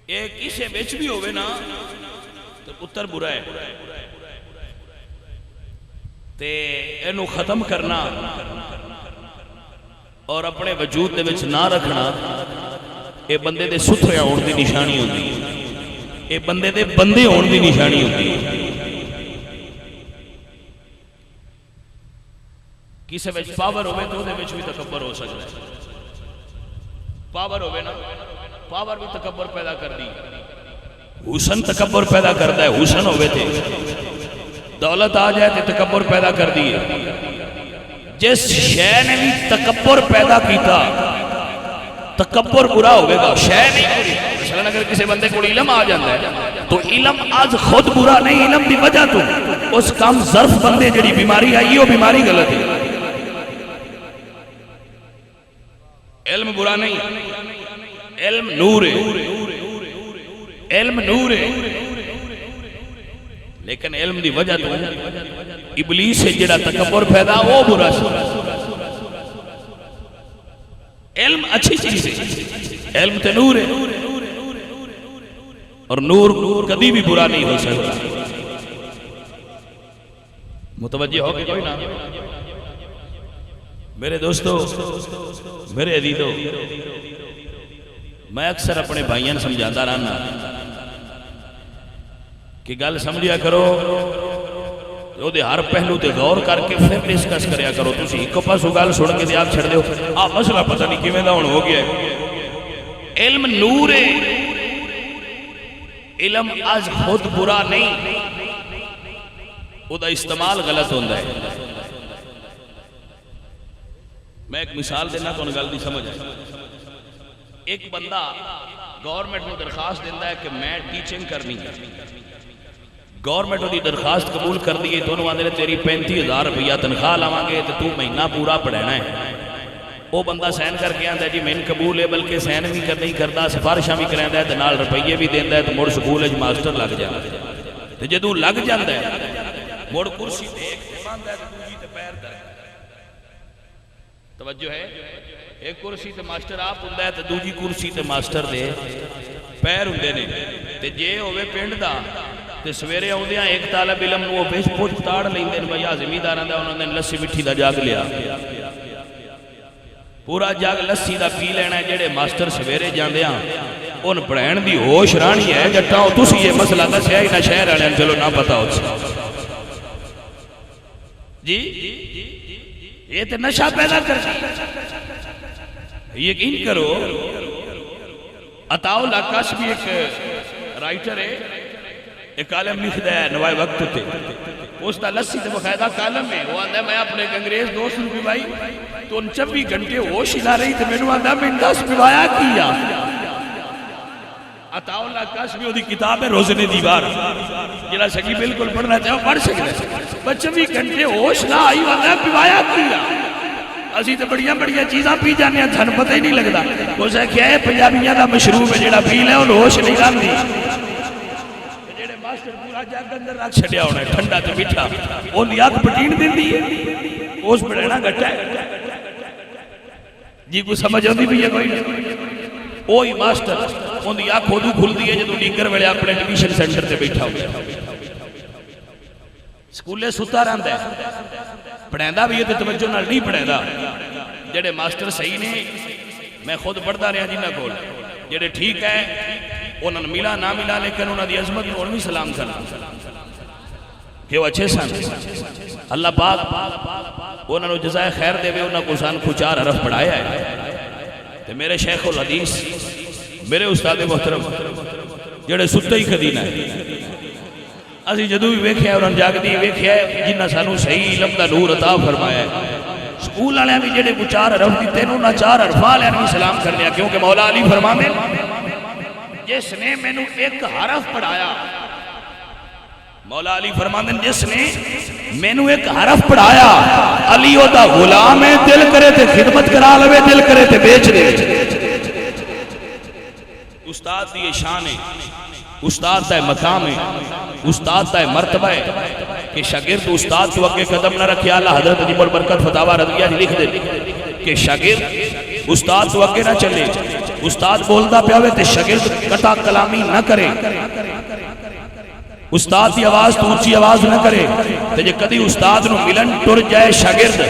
Speaker 1: یہ کسے بچ بھی ہوئے نا تو پتر برا ہے تے اینو ختم کرنا اور اپنے وجود دے وچ نہ رکھنا اے بندے دے ستھرے ہون دی نشانی ہوندی ہے، اے بندے دے بندے ہون دی نشانی ہوندی ہے۔ کسے وچ پاور ہوئے تو دے وچ بھی تکبر ہو سکتا ہے، پاور ہوئے نا پاور بھی تکبر پیدا کر دی، حسن تکبر پیدا کرتا ہے، حسن ہوئے تھے دولت آ جائے تو تکبر پیدا کر دیئے۔ جس شے نے بھی تکبر پیدا کیتا تکبر برا ہوئے گا، شے نہیں مثلا اگر کسی بندے کو علم آ جاتا ہے تو علم آج خود برا نہیں، علم دی وجہ تو اس کام ظرف بندے جڑی بیماری آئی وہ بیماری غلط ہے۔ علم برا نہیں، علم نور ہے، علم نور ہے، لیکن علم دی وجہ تو ابلیس سے جڑا تکبر پیدا وہ برا سی۔ علم اچھی چیز ہے، علم تے نور ہے اور نور کبھی بھی برا نہیں ہو سکتا۔ متوجہ ہو کہ کوئی نہ؟ میرے دوستو، میرے عزیزو، میں اکثر اپنے بھائیاں سمجھاتا رہنا کہ گل سمجھیا کرو، وہ دے ہر پہلو تے غور کر کے پھر ڈسکس کریا کرو۔ تسی ایک پاسوں گل سن کے تے آپ چھڑ دیو مسئلہ پتہ نہیں کیویں دا ہن ہو گیا ہے۔ علم نور ہے، علم آج خود برا نہیں، وہ دا استعمال غلط ہوندا ہے۔ میں ایک مثال دینا تو گل دی سمجھ آئے۔ ایک بندہ گورنمنٹ کو درخواست دیتا ہے کہ میں ٹیچنگ کرنی ہے، گورنمنٹ دی درخواست قبول کر دیئے تو انہوں نے تیری 35,000 روپیہ تنخواہ لاؤں گے تو مہینہ پورا پڑھنا ہے۔ وہ بندہ سین کر کے آتا ہے جی میں قبول ہے، بلکہ سین بھی نہیں کرتا، سفارشاں بھی کرتا ہے تو نال روپیے بھی دینا ہے، تو مڑ سکول ماسٹر لگ جاتا ہے۔ تو جدوں لگ جاتا ہے مڑ کرسی تے ایک تے باندھا ہے تو دوجی تے پیر درد۔ توجہ ہے، ایک کرسی تے ماسٹر آپ ہوندا ہے تو دوجی کرسی تے ماسٹر دے پیر ہوندے نے۔ تے جے ہوئے پنڈ دا تے سویرے آؤندیاں ایک طالب علم نو وچ پوچھ تاڑ لیندے نے، بھیا زمینداراں دا انہوں نے لسی مٹھی دا جاگ لیا، پورا جاگ لسی دا پی لینا ہے۔ جڑے ماسٹر سویرے جاندیاں ان پڑھائن دی ہوش رانی ہے، جٹاؤ تسی یہ مسئلہ دسیا ہی نہ شہر والے چلو نہ پتہ ہو جی یہ تے نشہ پیدا کر یقین کرو۔ عطا اللہ کاشمی ایک رائٹر ہے، ایک کالم لکھتا ہے نوائے وقت تے، اس دا لسی تے باقاعدہ کالم ہے۔ وہ آتا ہے میں اپنے ایک انگریز دوست نو پیوائی تو 24 گھنٹے ہوش ہلا رہی تے میں نو آتا میں 10 پیوایا کیا۔ عطا اللہ کاشمی دی کتاب ہے روزن دیوار، جڑا سکی بالکل پڑھنا چاہو پڑھ سکتے ہیں۔ 25 گھنٹے ہوش نہ آئی آتا پیوایا کیا۔ اسی تے بڑیاں بڑیاں چیزاں پی جانے ہیں، تھن پتہ ہی نہیں لگتا۔ اسے کیا ہے پنجابیاں دا مشروب ہے جڑا پی لے ان ہوش نہیں لاندی۔ جڑے ماسٹر پورا جگ اندر رکھ چھڈیا ہونا ہے ٹھنڈا تے میٹھا، اون دی اکھ پٹین دیندی ہے، اس بڑھنا گھٹا ہے جی کوئی سمجھ آندی بھی ہے کوئی نہیں۔ وہی ماسٹر اون دی اکھ ادو کھلدی ہے جدوں ڈنگر ویلے اپنے ٹیوشن سینٹر تے بیٹھا ہوا سکولے ستا رہندا ہے، پڑھیندا بھی ہے تے توجہ نال نہیں پڑھیندا۔ جڑے ماسٹر صحیح نے میں خود پڑھدا رہا جنہاں کول، جڑے ٹھیک ہے انہاں نوں ملا نہ ملا لیکن انہاں دی عظمت نوں بھی سلام کرنا کہ وہ اچھے سن۔ اللہ پاک انہاں نوں جزائے خیر دے، انہاں کو سان کو 4 حرف پڑھایا ہے۔ تے میرے شیخ الحدیث میرے استاد محترم جڑے ستے ہی کدی نہ اسی جدو بھی ویکھیا ہے انہاں جاگدی ویکھیا ہے جنہاں سانو صحیح علم دا نور عطا فرمایا ہے۔ سکول والے بھی جڑے کو 4 حرف دیتے ہیں انہاں 4 حرف والے بھی سلام کر لیا، کیونکہ مولا علی فرماندے جس نے مینوں ایک حرف پڑھایا، مولا علی فرماندے جس نے مینوں ایک حرف پڑھایا علی او دا غلام ہے، دل کرے تے خدمت کرا لوے، دل کرے تے بیچ دے۔ استاد دی شان ہے، استاد دا مقام ہے، استاد دا مرتبہ ہے کہ شاگرد استاد تو اگے قدم نہ رکھے۔ اللہ حضرت عجیب البرکت فتاوی رضویہ لکھ دے کہ شاگرد استاد تو اگے نہ چلے، استاد بولدا پیا ہوئے تے شاگرد قطع کلامی نہ کرے، استاد کی آواز تو اونچی آواز نہ کرے، تے جے کدی استاد نو ملن ٹر جائے شاگرد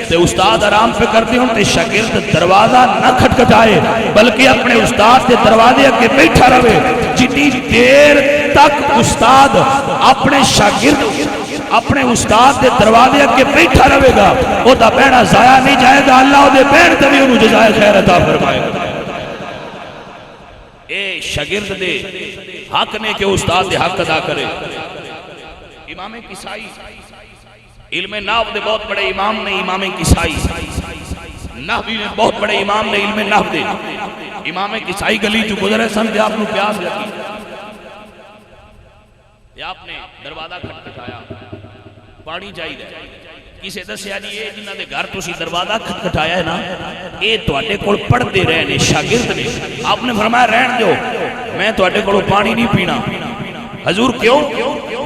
Speaker 1: تے استاد آرام پہ کرتے ہوں تے شاگرد دروازہ نہ کھٹکھٹائے بلکہ اپنے استاد کے دروازے اگے بیٹھا رہے، جتنی دیر تک استاد اپنے شاگرد اپنے استاد کے دروازے اگے بیٹھا رہے گا وہ دا بہنا ضائع نہیں جائے گا، اللہ وہ دے بہن تے بھی انہوں جزائے خیر عطا فرمائے گا۔ اے شاگرد دے حق نے کہ استاد دے حق ادا کرے۔ امام کسائی علم نحو دے بہت بڑے امام نے، امام کسائی نحوی نے بہت بڑے امام نے علم نحو دے، امام کسائی گلی جو گزرے سن دے آپ نے پیاس لگی، آپ نے دروازہ کھٹکھٹایا، پانی چاہیے، کسے دسیا جی یہ جنہاں دے گھر تسی دروازہ کھٹکھٹایا ہے نا اے تواڈے کول پڑھدے رہنے شاگرد نے، آپ نے فرمایا رہن دیو میں تواڈے کولوں پانی نہیں پینا۔ حضور کیوں؟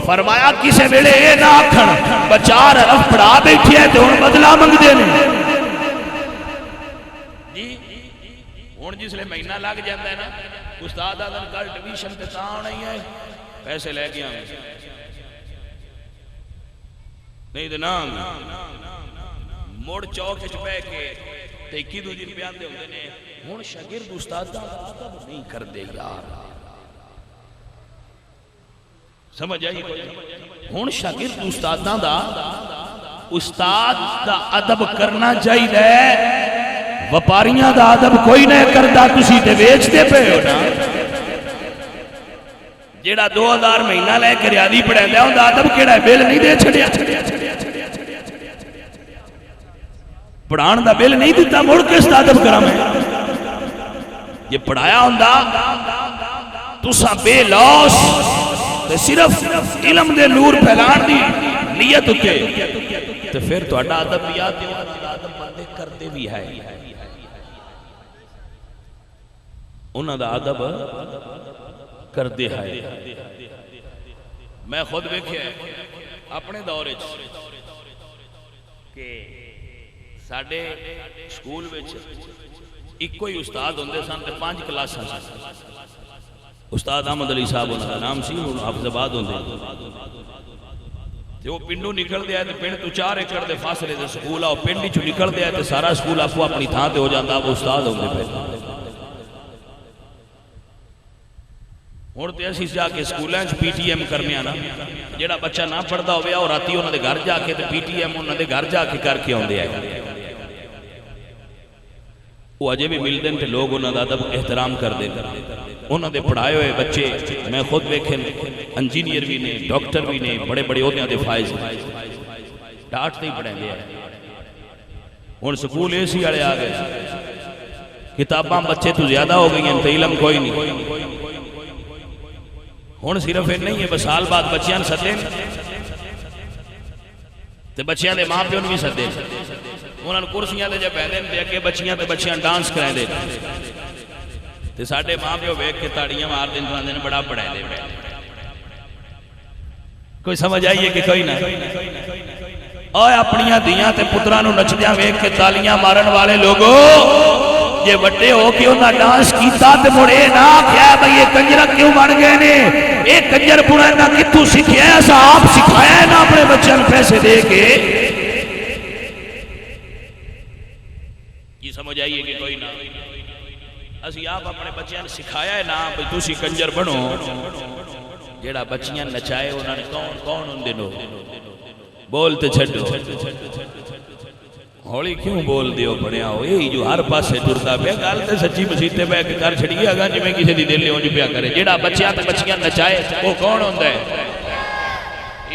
Speaker 1: فرمایا کسے ویلے اے نہ آکھن بچار عرف پڑھا بیٹھی ہے تے ہن بدلہ منگدے نے جی ہن جس لے مہینہ لگ جاندا ہے نا استاد آدم کل ڈویژن تے تاں نہیں ہے پیسے لے کے آئیں نہیں دے نام موڑ چوک اچ بہ کے تے 21 روپیہ دے ہوندے نے، ہن شاگرد استاد دا ادب نہیں کردے یار، سمجھ آئی کوئی؟ ہن شاگرد استاداں دا استاد دا ادب کرنا چاہیے، وپاریاں دا ادب کوئی نہیں کردا، تسی تے ویچتے پے ہو نا۔ جیڑا 2000 مہینہ لے کے ریاضی پڑھیندا ہے اوندا ادب کیڑا ہے؟ بل نہیں دے چھڑیا، پڑھان دا بل نہیں دیتا، مڑ کس دا ادب کرا میں؟ یہ پڑھایا ہوندا تساں بے لوس تے صرف علم دے نور پھیلان دی نیت ہوتے تے پھر تہاڈا ادب بھی آتے ادب بندے کرتے بھی ہے، انہاں دا ادب کردے ہے۔ میں خود ویکھیا اپنے دور وچ کہ ساڈے سکول وچ ایک ہی استاد ہوندے سن تے 5 کلاساں سن۔ استاد احمد علی صاحب انہاں دا نام سی، ہن حافظ آباد ہوندے تے وہ پنڈوں نکل دیا تے پنڈ تو 4 ایکڑ دے فاصلے تے سکول آ پنڈ وچوں نکل دیا تے سارا سکول آپو اپنی تھاں تے ہو جاندا، وہ استاد ہوندے پے۔ ہن تے اسی جا کے سکولاں وچ پی ٹی ایم کرنے آنا، جیڑا بچہ نہ پڑھدا ہوے او راتی انہاں دے گھر جا کے تے پی ٹی ایم انہاں دے گھر جا کے کر کے اوندے آئے، وہ اجے بھی ملدے تے لوگ انہاں دا ادب احترام کردے، انہاں دے پڑھائے ہوئے بچے میں خود ویکھے انجینئر بھی نے، ڈاکٹر بھی نے، بڑے بڑے عہدیاں دے فائز ڈاٹ تے ہی پڑھیندے ہیں۔ ہن سکول اے سی والے آ گئے، کتاباں بچے تو زیادہ ہو گئی ہیں تے علم کوئی نہیں۔ ہن صرف یہ نہیں ہے بس سال بعد بچیاں سدے تے بچیاں دے ماں پیو بھی سدے، انہاں کرسیاں تے جب بیٹھے تے اگے بچیاں تے بچیاں ڈانس کرائے تے ساڈے ماں پیو ویکھ کے تاڑیاں مار دے بڑا پڑھائے دے۔ کوئی سمجھ آئیے کہ کوئی نہ؟ اوے اپنیاں دیاں تے پتراں نو نچدیاں ویکھ کے تالیاں مارن والے لوگو یہ وڈے ہو کے انہاں ڈانس کیتا تے مڑے نہ کیا بھئی یہ کنجر کیوں بن گئے نے، اے کنجر پڑا نہ کتوں سکھیا ہے، ایسا آپ سکھایا ہے نا اپنے بچوں پیسے دے کے۔ یہ سمجھ آئیے کہ کوئی نہ؟ اسی آپ اپنے بچوں سکھایا ہے نا بھئی تسی کنجر بنو، جیڑا بچیاں نچائے انہاں نے کون ہوندے نو بولتے چھڈو، ہولی کیوں بول دیو بڑیا ہو، یہی جو ہر پاسے ٹرتا پیا گل تے سچی مسیتے پہ کر چھڑی اگا جویں کسی دی دل اونج پیا کرے، جیڑا بچیاں تے بچیاں نچائے وہ کون ہوندا ہے؟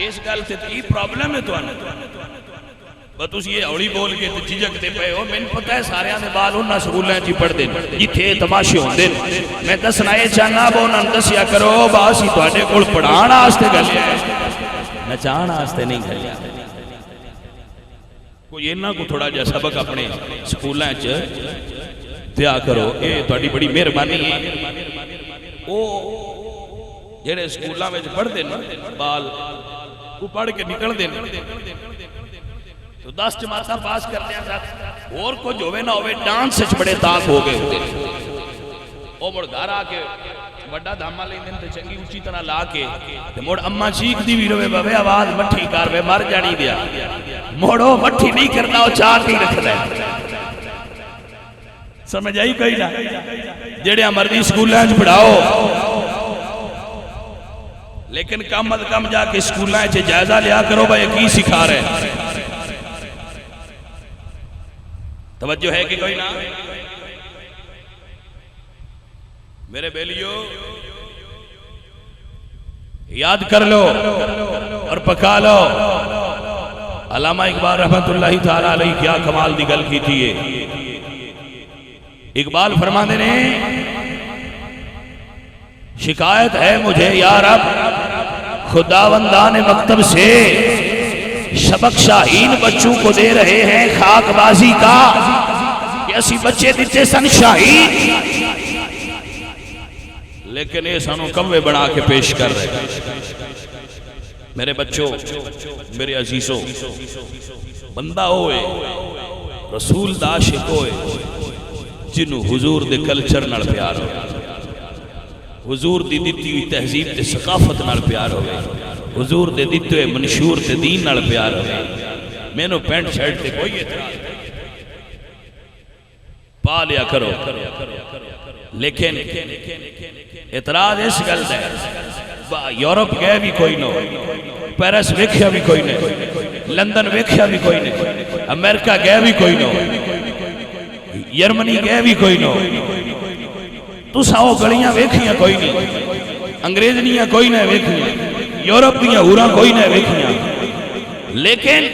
Speaker 1: اس گل تے کی پرابلم ہے تانوں؟ بس تسی یہ ہولی بول کے تے جھجکتے پئے ہو، مینوں پتہ ہے ساریاں دے بال انہاں سکولاں وچ پڑھدے نے جتھے تماشے ہوندے نے، میں دسنا اے چاہنا وہ انہاں دسیا کرو بس ہی تواڈے کول پڑھان واسطے گل ہے، نچان واسطے نہیں گل ہے۔ کوئی انہاں کو تھوڑا جا سبق اپنے سکولاں وچ دیا کرو، اے تہاڈی بڑی مہربانی ہے۔ او جڑے سکولاں وچ پڑھدے نا بال وہ پڑھ کے نکلدے نے تو 10 جماعتاں پاس کرنے تک اور کچھ ہوے نہ ہوے ڈانس وچ بڑے طاق ہو گئے ہوتے وہ مڑ گھر آ کے وڈا دھاما لیندے تے چنگی اچھی طرح لا کے تے مڑ اما چیخ دی وی روے بابے آواز مٹھی کر وے مر جانی دیا موڑو مٹھی نہیں کرنا وہ چار نہیں رکھنا سمجھ آئی کوئی نہ جڑے مرضی سکولاں وچ پڑھاؤ لیکن کم از کم جا کے سکولاں وچ جائزہ لیا کرو بھائی کی سکھا رہے توجہ ہے کہ کوئی نہ میرے بیلیو یاد کر لو اور پکا لو علامہ اقبال رحمت اللہ تعالیٰ علیہ کیا کمال دی گل کی تھی اقبال فرماندے نے شکایت ہے مجھے یا رب خداوندان مکتب سے سبق شاہین بچوں کو دے رہے ہیں خاک بازی کا کہ اسی بچے دیتے سن شاہین لیکن یہ سانو کوے بنا کے پیش کر رہے میرے بچوں میرے عزیزوں بندہ ہوئے رسول دا عاشق ہوئے جنہوں حضور دے کلچر نال پیار ہوئے حضور دی دیتی ہوئی تہذیب تے ثقافت نال پیار ہوئے حضور دے دیتے ہوئے منشور تے دین نال پیار ہوئے میں نو پینٹ شرٹ تے کوئی اعتراض پا لیا کرو لیکن اعتراض اس گل ہے یورپ گئے بھی کوئی نو پیرس ویکھیا بھی کوئی نہیں لندن ویکھیا بھی کوئی نہیں امریکہ گئے بھی کوئی نو جرمنی گئے بھی کوئی نو تو ساؤ گڑیاں ویکھیاں کوئی نہیں انگریزنیاں کوئی نہیں ویکھیاں یورپ دیاں ہورا کوئی نہیں ویکھیاں لیکن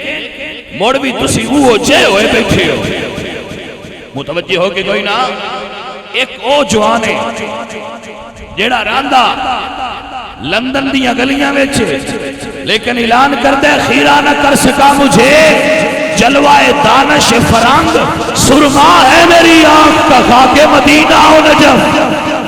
Speaker 1: موڑ بھی تسی وہ جے ہوئے بیٹھے ہو متوجہ ہو کہ کوئی نہ ایک او جوانے جیڑا راندہ لندن دیاں گلیاں ویچے لیکن اعلان کر دے خیرہ نہ کر سکا مجھے جلوائے دانش فرنگ سرما ہے میری آنکھ کا خاک مدینہ و نجف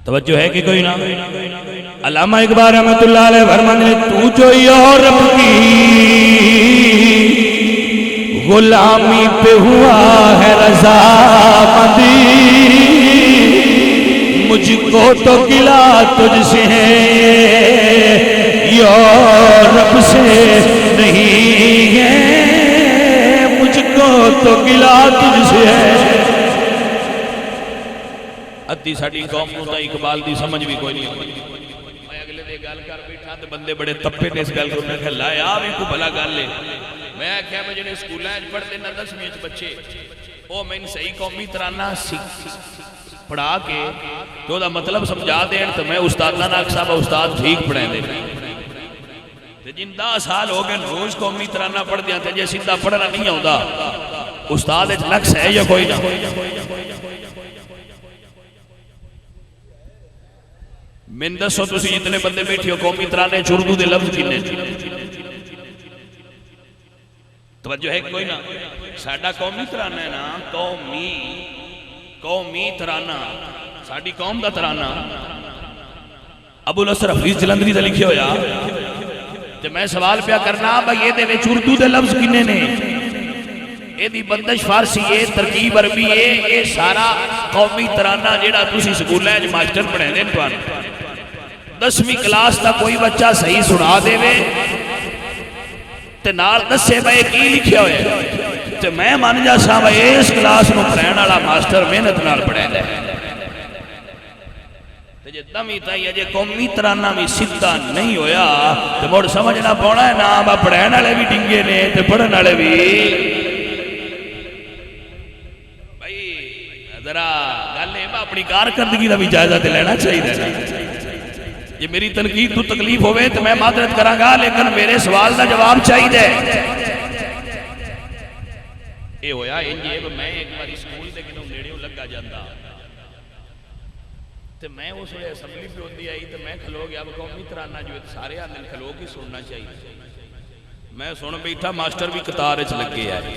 Speaker 1: توجہ ہے کہ کوئی نہ علامہ اقبال رحمت اللہ علیہ فرماتے ہیں تو جو یورپ کی غلامی پہ ہوا ہے رضا مندی مجھ کو تو گلا تجھ سے ہے یورپ سے نہیں ہے مجھ کو تو گلا تجھ سے ہے ادھی ساڑی قوم کو تا اقبال دی سمجھ بھی کوئی نہیں ہوئی میں اگلے دے گال کر بیٹھا تے بندے بڑے تپے نے اس گال کو میں کہا لائے آویں کو بھلا گال لے میں کہا میں جنہیں سکولہ ہے پڑھتے نہ 10ویں بچے وہ میں ان صحیح قومی ترانہ پڑھا کے تو دا مطلب سمجھا دیں تو میں استاد نہ صاحب استاد ٹھیک پڑھیں دے جن 10 سال ہو گئے روز قومی ترانہ پڑھ دیا تھے جے سیدھا پڑھنا نہیں ہوتا استاد ایک نقص ہے یا کوئی نہ من دسو تسی جتنے بندے بیٹھی ہو قومی ترانے اردو دے لفظ کنے توجہ ہے کوئی نہ ساڑھا قومی ترانہ ہے نا قومی ترانہ ساڑھی قوم دا ترانہ ابو الاسر حفیظ جلندری دا لکھے ہویا تو میں سوال پیا کرنا بھئی یہ دے ویچ اردو دے لفظ کنے نے یہ دی بندش فارسی یہ ترکیب عربی یہ سارا قومی ترانہ جیڑا تسی سکول ہے جو ماسٹر پڑھیں دیں تو 10ویں کلاس تا کوئی بچہ صحیح سنا دے وے تے نال دسے بھائی کی لکھے ہوئے تے میں مان جا سا بھائی اس کلاس نو پڑھن والا ماسٹر محنت نال پڑھے دے تے جے دمی تائی اجے قومی ترانہ بھی سیدھا نہیں ہویا تے مڑ سمجھنا پونا ہے نا با پڑھن والے بھی ڈنگے نے تے پڑھن والے بھی بھائی ذرا گل ہے اپنی کارکردگی دا بھی جائزہ تے لینا چاہیے یہ میری تنقید تو تکلیف ہوئے تو میں معذرت کراں گا لیکن میرے سوال دا جواب چاہیے دے اے ہویا انجے میں ایک باری سکول دے کنوں نیڑیوں لگا جاندہ تو میں اس وقت اسمبلی پہ ہوتی آئی تو میں کھلو گیا اب قومی ترانہ جو سارے آدھن کھلو کی سننا چاہیے میں سن بیٹھا ماسٹر بھی قطار وچ لگے آئے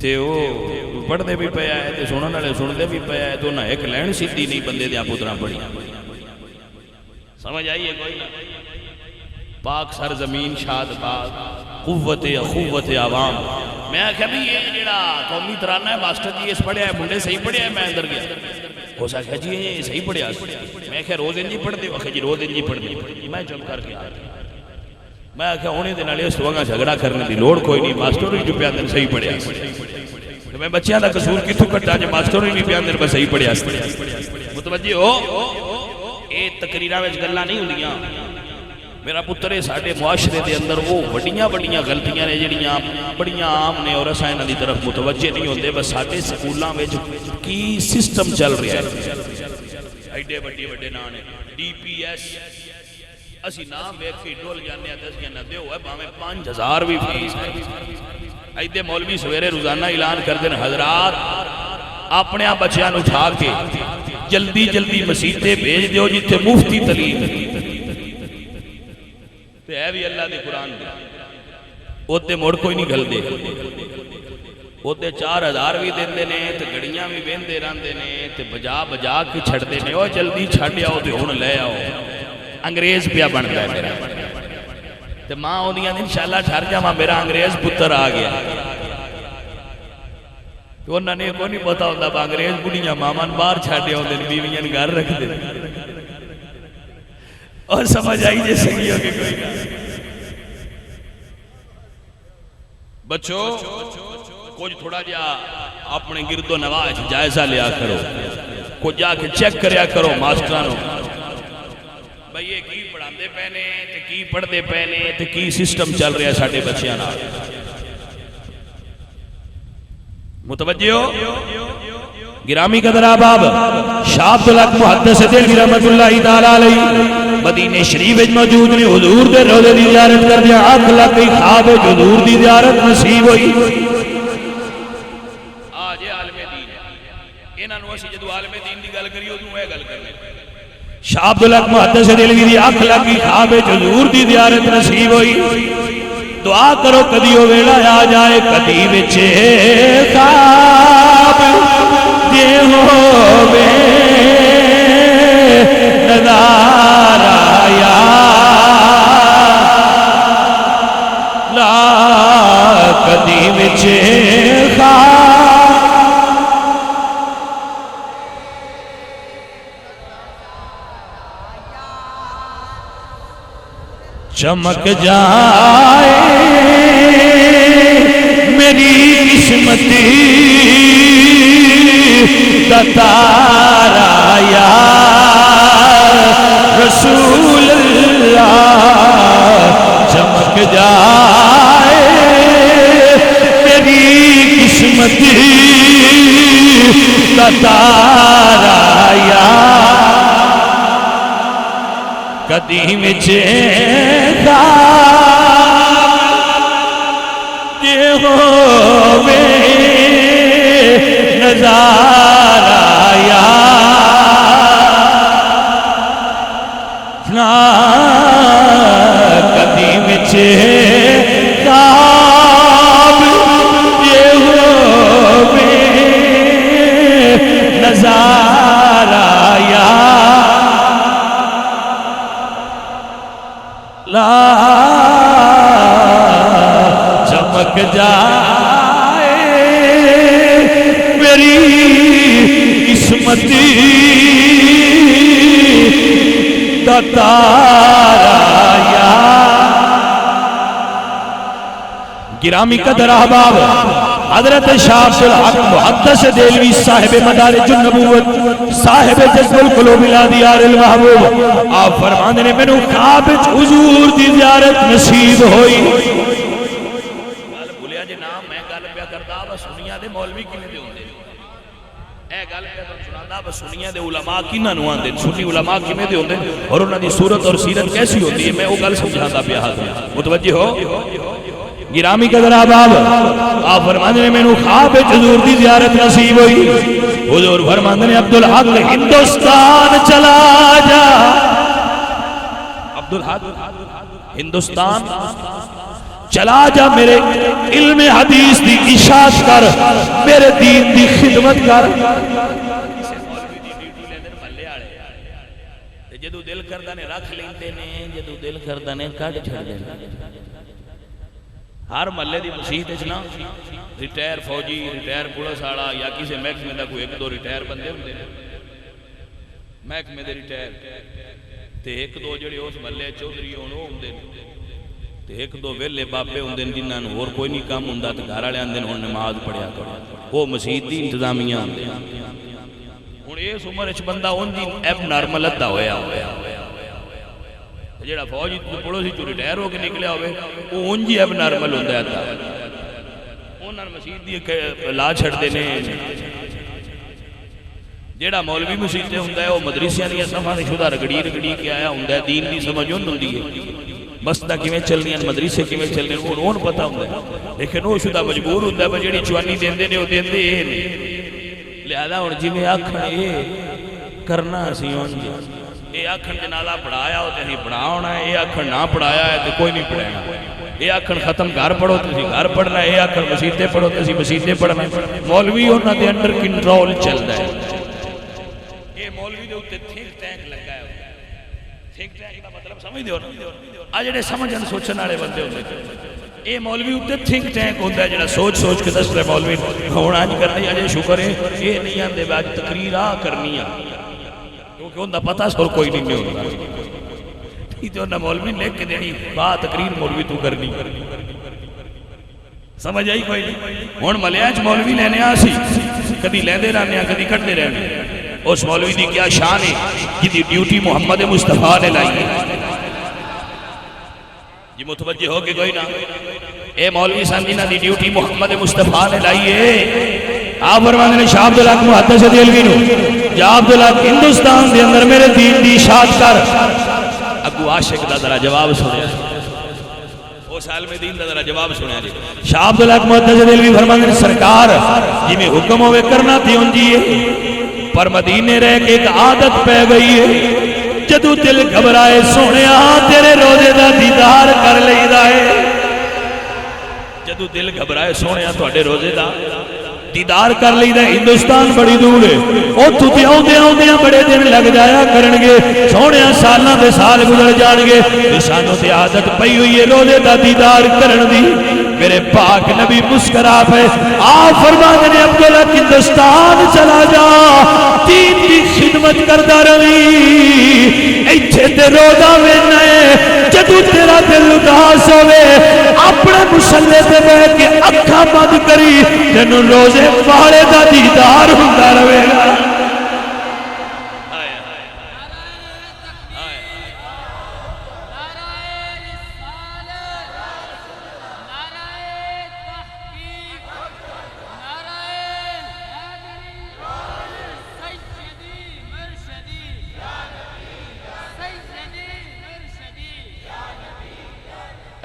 Speaker 1: تے او پڑھدے بھی پیا ہے تے سنن والے سنتے بھی پیا ہے تو نہ ایک لین سیدھی نہیں بندے دیاں پتراں پڑھی سمجھ آئیے کوئی نہ پاک سرزمین شاد باد قوت اخوت عوام میں آخیا بھی یہ جڑا قومی ترانہ ہے ماسٹر جی اس پڑھیا ہے منڈے صحیح پڑھیا ہے میں اندر گیا ہو سکتا جی یہ صحیح پڑھیا میں آخیا روز انجی پڑھ دے آخیا جی روز انجی پڑھ دے میں چپ کر کے آ میں آخیا ہونے دے نالے اس وگاں جھگڑا کرنے دی لوڑ کوئی نہیں ماسٹر ہی جو پیاندر صحیح پڑھیا تو میں بچیاں دا قصور کتوں کٹا جو ماسٹر ہی نہیں پیاندر میں صحیح پڑھیا متوجہ ہو اے تقریرہ میں گلاں نہیں ہوندیاں میرا پترے ساڑھے معاشرے دے اندر وہ بڑیاں غلطیاں نے جڑیاں بڑیاں عام نے اور اسائنہ دی طرف متوجہ نہیں ہوندے بس ساڑھے سکولاں میں کی سسٹم چل رہا ہے ایڈے بڑے نانے ڈی پی ایس اسی نام ایک فی ڈول جانے ہیں دس جانے دے ہوئے باہمیں 5,000 بھی فیس ہے ایڈے مولوی سویرے روزانہ اعلان کر دیں حضرات اپنے آپ بچیاں اٹھا کے جلدی مسیطے بھیج دیو جتے مفتی تعلیم تے اے بھی اللہ دے قرآن دے اوتے موڑ کوئی نہیں گھل دے اوتے 4,000 بھی دین دینے تے گڑیاں بھی بین دے ران دینے تے بجا کے چھڑ دینے او جلدی چھڑ آؤ تے ہون لے آؤ انگریز پیا بن گئے میرا تے ماں ہو دیا انشاءاللہ ٹھر جاما میرا انگریز پتر آ گیا تو انہوں نے کوئی نہیں پتا ہوتا با انگریز بڑیاں مامان باہر چھاڑے ہوتے بیویاں گھر رکھ دے اور سمجھ آئی جیسے کی ہوگی کوئی بچو کچھ تھوڑا جا اپنے گرد و نواز جائزہ لیا کرو کچھ جا کے چیک کریا کرو ماسٹرانو بھئی یہ کی پڑھا دے پہنے تے کی پڑھ دے پہنے تے کی سسٹم چل رہا ہے ساڑھے بچیاں نہ متوجہ ہو گرامی قدر آباب شاہ عبدالحق محدث دل رحمت اللہ تعالیٰ علیہ مدینہ شریف موجود نے حضور دے روضے دی زیارت کر دیا 8 لاکھ خواب حضور دی زیارت نصیب ہوئی آج یہ عالم دین ہے انہاں نو اسی جدو عالم دین دی گل کریو تو اے گل کرنے شاہ عبدالحق محدث دل دی 8 لاکھ خواب حضور دی زیارت نصیب ہوئی دعا کرو کدی ہو ویلا آ جائے کدی وچے خواب دے ہووے نظارہ یا لا کدی وچے خواب چمک جائے میری قسمتی تارا یا رسول اللہ چمک جائے میری قسمتی تارا یا قدیم چیتا یہ ہووے نظارہ یا قدیم چیتا یہ ہووے نظارہ یا لا چمک جائے میری قسمتی تارا یا گرامی قدر احباب حضرت شاہ عبدالحق محدث دہلوی صاحب مدارج النبوت صاحب جذب القلوب لا دیار المحبوب آپ فرمانے نے میں نے خواب حضور دی زیارت نصیب ہوئی بولیا جی نام میں گل پیا کرتا بس سنیا دے مولوی کنے دے ہوندے اے گل پیا سناتا بس سنیا دے علماء کنا نو آندے سنی علماء کنے دے ہوندے اور انہاں دی صورت اور سیرت کیسی ہوندی ہے میں وہ گل سمجھاتا پیا متوجہ ہو گرامی قدر آباب آپ فرمانے نے میں نے خواب حضور دی زیارت نصیب ہوئی حضور فرمانے نے عبدالحق ہندوستان چلا جا عبدالحق ہندوستان
Speaker 2: چلا جا میرے علم حدیث دی اشاعت کر، میرے دین دی خدمت کر۔
Speaker 1: جدو دل کردہ نے رکھ لیندے نے، جدو دل کردہ نے کٹ چھڑ دے۔ ہر محلے دی مسجد وچ نا ریٹائر فوجی، ریٹائر پولیس والا یا کسی محکمے دا کوئی ایک دو ریٹائر بندے ہوندے نے، محکمے دے ریٹائر تے ایک دو جڑے اس محلے چودھری ہوندے نے تے ایک دو ویلے بابے ہوندے نے جنہاں نوں ہور کوئی نہیں کام ہوندا تے گھر والے آندے نے ہن نماز پڑھیا کرو، وہ مسجد دی انتظامیہ ہوندے نے۔ ہن اس عمر وچ بندہ اون دی ایب نارمل ادا ہویا جڑا فوج پڑوسی چوں ریٹائر ہو کے نکلیا ہوئے وہ اون جی ایب نارمل ہوندا ہے، انہاں مسجد دی لا چھڑدے نے۔ جیڑا مولوی مسجد تے ہوندا ہے وہ مدرسیاں دی صفاں تے شدہ رگڑی رگڑی کے آیا ہوندا ہے، دین دی سمجھ اون ہوندی ہے، مسجدہ کیویں چلنی ہیں، مدرسے کیویں چلنے ہیں اون پتہ ہوندا ہے، لیکن وہ شدہ مجبور ہوندا ہے جیڑی چوانی دیندے نے وہ دیندے اے نے، لہذا ہن جویں آکھن اے کرنا اسی اون جی، اے آکھن جنازہ پڑھایا ہو تے نہیں پڑھا ہونا ہے، اے آکھن نہ پڑھایا ہے تے کوئی نہیں پڑھانا، اے آکھن ختم گھر پڑھو تے گھر پڑھنا ہے، اے آکھن مسجدیں پڑھو تے مسجدیں پڑھنا ہے۔ مولوی انہاں دے انڈر کنٹرول چلدا ہے۔ اے مولوی دے اوتے تھنک ٹینک لگا ہے، تھنک ٹینک دا مطلب سمجھ دیو نا، آ جڑے سمجھن سوچن والے بندے ہوندے اے مولوی اوتے تھنک ٹینک ہوندا ہے جڑا سوچ سوچ کے دسدا ہے مولوی ہن اج کرنی اجے شکر ہے اے نہیں آندے اج تقریر آ کرنی ہے کیونکہ انہاں پتہ سر کوئی نہیں ہوندا، ٹھیک ہے انہاں مولوی لکھ کے دینی با تقریر مولوی تو کرنی، سمجھ آئی کوئی نہیں۔ ہن ملیاں وچ مولوی لینے آ سی کدی لیندے رہنے کدی کٹدے رہنے، اس مولوی دی کیا شان ہے جدی ڈیوٹی محمد مصطفیٰ نے لائی ہے جی، متوجہ ہو کے کوئی نہ، اے مولوی صاحب جنہاں دی ڈیوٹی محمد مصطفیٰ نے لائی ہے۔ آپ فرماندے نے شاہ عبدالحق محدث دہلوی نو جا عبدالحق ہندوستان دے اندر میرے دین دی اشاعت کر، اگو عاشق دا ذرا جواب سنیا، اس عالم دین دا ذرا جواب سنیا جی۔ شاہ عبدالحق محدث دہلوی فرماندے نے سرکار جی میں حکم ہوئے کرنا تھی ان جی پر مدینے رہ کے ایک عادت پہ گئی ہے، جدو دل گھبرائے سونے تیرے روزے دا دیدار کر لیدا ہے، جدو دل گھبرائے سونے تواڈے روزے دا دیدار کر لیدا ہے۔ ہندوستان بڑی دور ہے، اوتھوں تے اوندیاں بڑے دن لگ جایا کرن گے، سونے سالاں دے سال گزر جان گے، سانوں تے عادت پئی ہوئی ہے روزے دا دیدار کرن دی۔ میرے پاک نبی مسکرا پہ آپ فرماندے نے عبدالحق ہندوستان چلا جا، دین دی خدمت کردا رہی، ایتھے تے روزہ وینا ہے، جدو تیرا دل اداس ہوئے اپنے مصلے تے بیٹھ کے اکھاں بند کری، تینوں روزے والے دا دیدار ہوندا رہے گا۔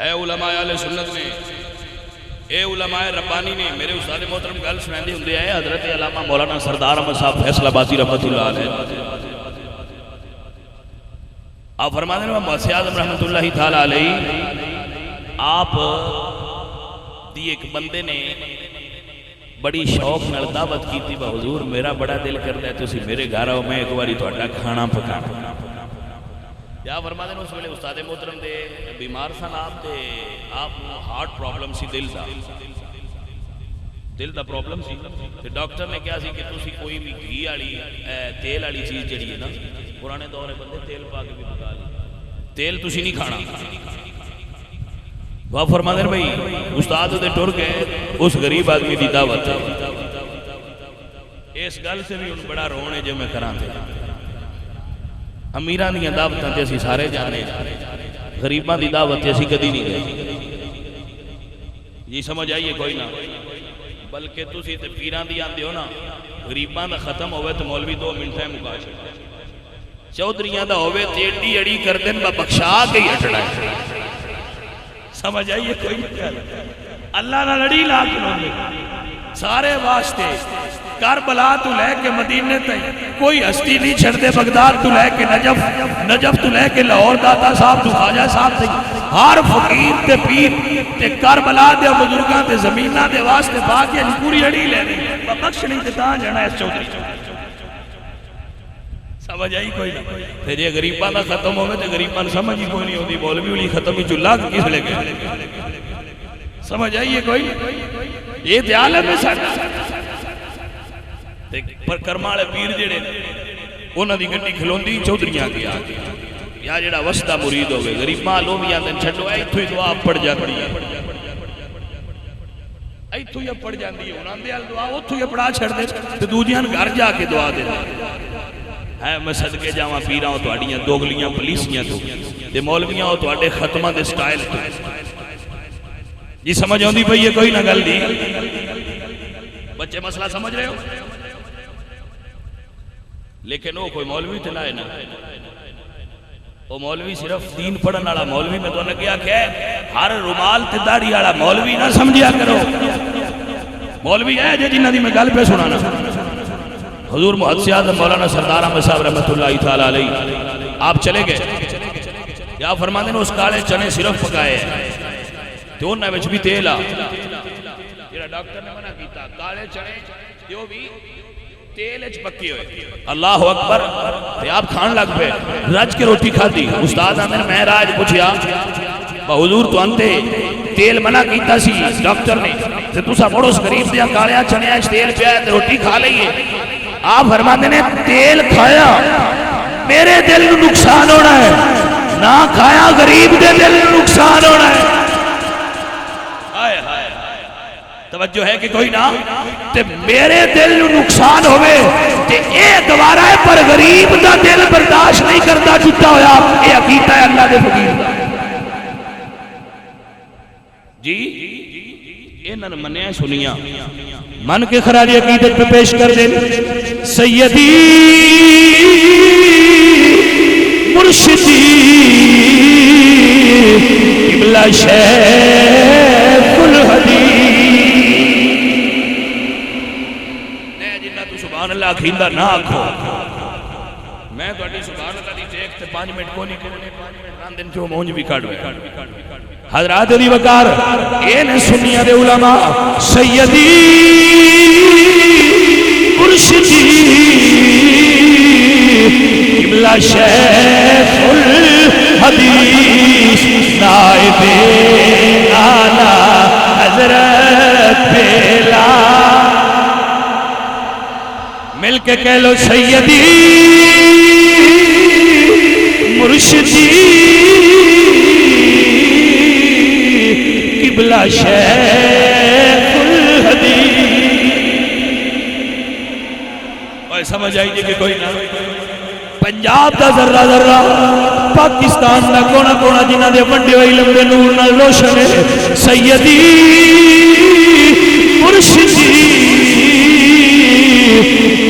Speaker 1: اے علماء اہل سنت نے، اے علماء ربانی نے، میرے استاد محترم گل سناندے ہوندے آئے حضرت علامہ مولانا سردار احمد صاحب فیصل آبادی رحمت اللہ علیہ، آپ فرماتے ہیں محسن اعظم رحمت اللہ تعالی علیہ، آپ دی ایک بندے نے بڑی شوق نال دعوت کی تھی، حضور میرا بڑا دل کرتا ہے تسی میرے گھر آؤ، میں ایک باری تہاڈا کھانا پکانا۔ یا فرماتے ہیں اس ویلے استاد محترم دے بیمار سن آپ تے آپ ہارٹ پرابلم سی، دل دا پرابلم سی، تے ڈاکٹر نے کہا سی کہ تسی کوئی بھی گھی والی تیل والی چیز جڑی ہے نا، پرانے دورے بندے تیل پا کے بھی پکا لے، تیل تسی نہیں کھانا۔ وہ فرماتے ہیں بھائی استاد دے ٹر گئے، اس غریب آدمی دی دعوت ہے، اس گل سے بھی ان بڑا رونے جو میں کراں تے امیران دی دعوتاں تے اسی سارے جانے، غریباں دی دعوت تے اسی کدی نہیں گئے، یہ سمجھ آئیے کوئی نہ، بلکہ تسی تے پیران دی آندے ہو نا، غریباں دا ختم ہوئے تو مولوی 2 منٹیں مکا چھڑے، چودھریاں دا ہوئے تے ایڈی اڑی کر دیں بخشا کے ہی ہٹنا ہے، سمجھ آئیے کوئی نہیں، اللہ نہ لڑی لاکھ نہ
Speaker 2: سارے واسطے کربلا تو لے کے مدینے تک کوئی ہستی نہیں چھڑ دے، بغداد تو لے کے نجف، نجف تو لے کے لاہور داتا صاحب تو خواجہ صاحب تک ہر فقیر تے پیر تے کربلا دے بزرگاں تے زمیناں دے واسطے باقی پوری اڑی لے دی بخشنی تے تاں جانا اس چودھری سمجھ آئی کوئی نہ تے جے غریباں دا ختم ہوے تے غریباں سمجھ ہی کوئی نہیں ہوندی مولوی والی ختم ہی چلا کس لے گئے سمجھ آئیے کوئی یہ تے عالم ہے سارا پر کرمالے پیر جڑے انہاں دی گڈی کھلوندی چودھریاں کی آ کے یا جڑا وسطا مرید ہوے غریب مالو بھی آندے چھڈو ایتھوں ہی دعا پڑھ جاندی ہے ایتھوں ہی پڑھ جاندی ہے انہاں دے ال دعا اوتھوں ہی پڑھا چھڑ دے تے دوجیاں گھر جا کے دعا دے ہے میں صدقے جاواں پیراں تہاڈیاں دوگلیاں پولیسیاں تو تے مولویاں او تہاڈے ختماں دے سٹائل تو جی سمجھ آندی پئی ہے کوئی نہ گل دی بچے مسئلہ سمجھ رہے ہو لیکن وہ کوئی مولوی تے لائے نا وہ مولوی صرف دین پڑھن والا مولوی میں تو نے کیا کہ ہر رومال تے داڑھی والا مولوی نہ سمجھیا کرو مولوی ہے جے جنہاں دی میں گل پہ سنانا حضور محدث اعظم مولانا سردار احمد صاحب رحمۃ اللہ تعالی علیہ آپ چلے گئے کیا فرماتے ہیں اس کالے چنے صرف پکائے ہیں تو انہاں وچ بھی تیل آ جڑا ڈاکٹر نے منع کیتا کالے چنے جو بھی تیل اچ پکی ہوئے اللہ اکبر تے آپ کھان لگ پے رج کے روٹی کھاتی استاد آمین مہراج پوچھیا حضور تو انتے تیل منع کیتا سی ڈاکٹر نے تے تسا پڑوس غریب دیا کالیا چنیا اچ تیل پیا تے روٹی کھا لئیے آپ فرماتے نے تیل کھایا میرے دل نو نقصان ہونا ہے نہ کھایا غریب دے دل نو نقصان ہونا ہے توجہ ہے کہ کوئی نہ تے میرے دل نو نقصان ہوئے تے اے دوارہ ہے پر غریب دا دل برداشت نہیں کرتا چھٹا ہویا اے عقیدہ ہے اللہ دے فقیر دا جی انہاں نے منیا سنیا من کے خراج عقیدت پہ پیش کر دیں سیدی مرشدی قبلہ شیخ الحدیث سبحان اللہ کھیندہ نہ آکھو میں تو اڈی سبحان اللہ دی ٹیک تے 5 منٹ کو نہیں کرنے 5 منٹ ران دن چو مونج بھی کاٹ ہوئے حضرات علی وقار این سنیہ دے علماء سیدی مرشدی قبلہ شیخ الحدیث نائب آلہ حضرت پیلا مل کے کہہ لو سیدی مرشدی قبلہ شیخ الحدیث اور سمجھ آئیے کہ کوئی نہ پنجاب دا ذرہ ذرہ پاکستان دا کونا کونا جنہ دے ونڈے ہوئی لمبے نور نہ روشن ہے سیدی مرشدی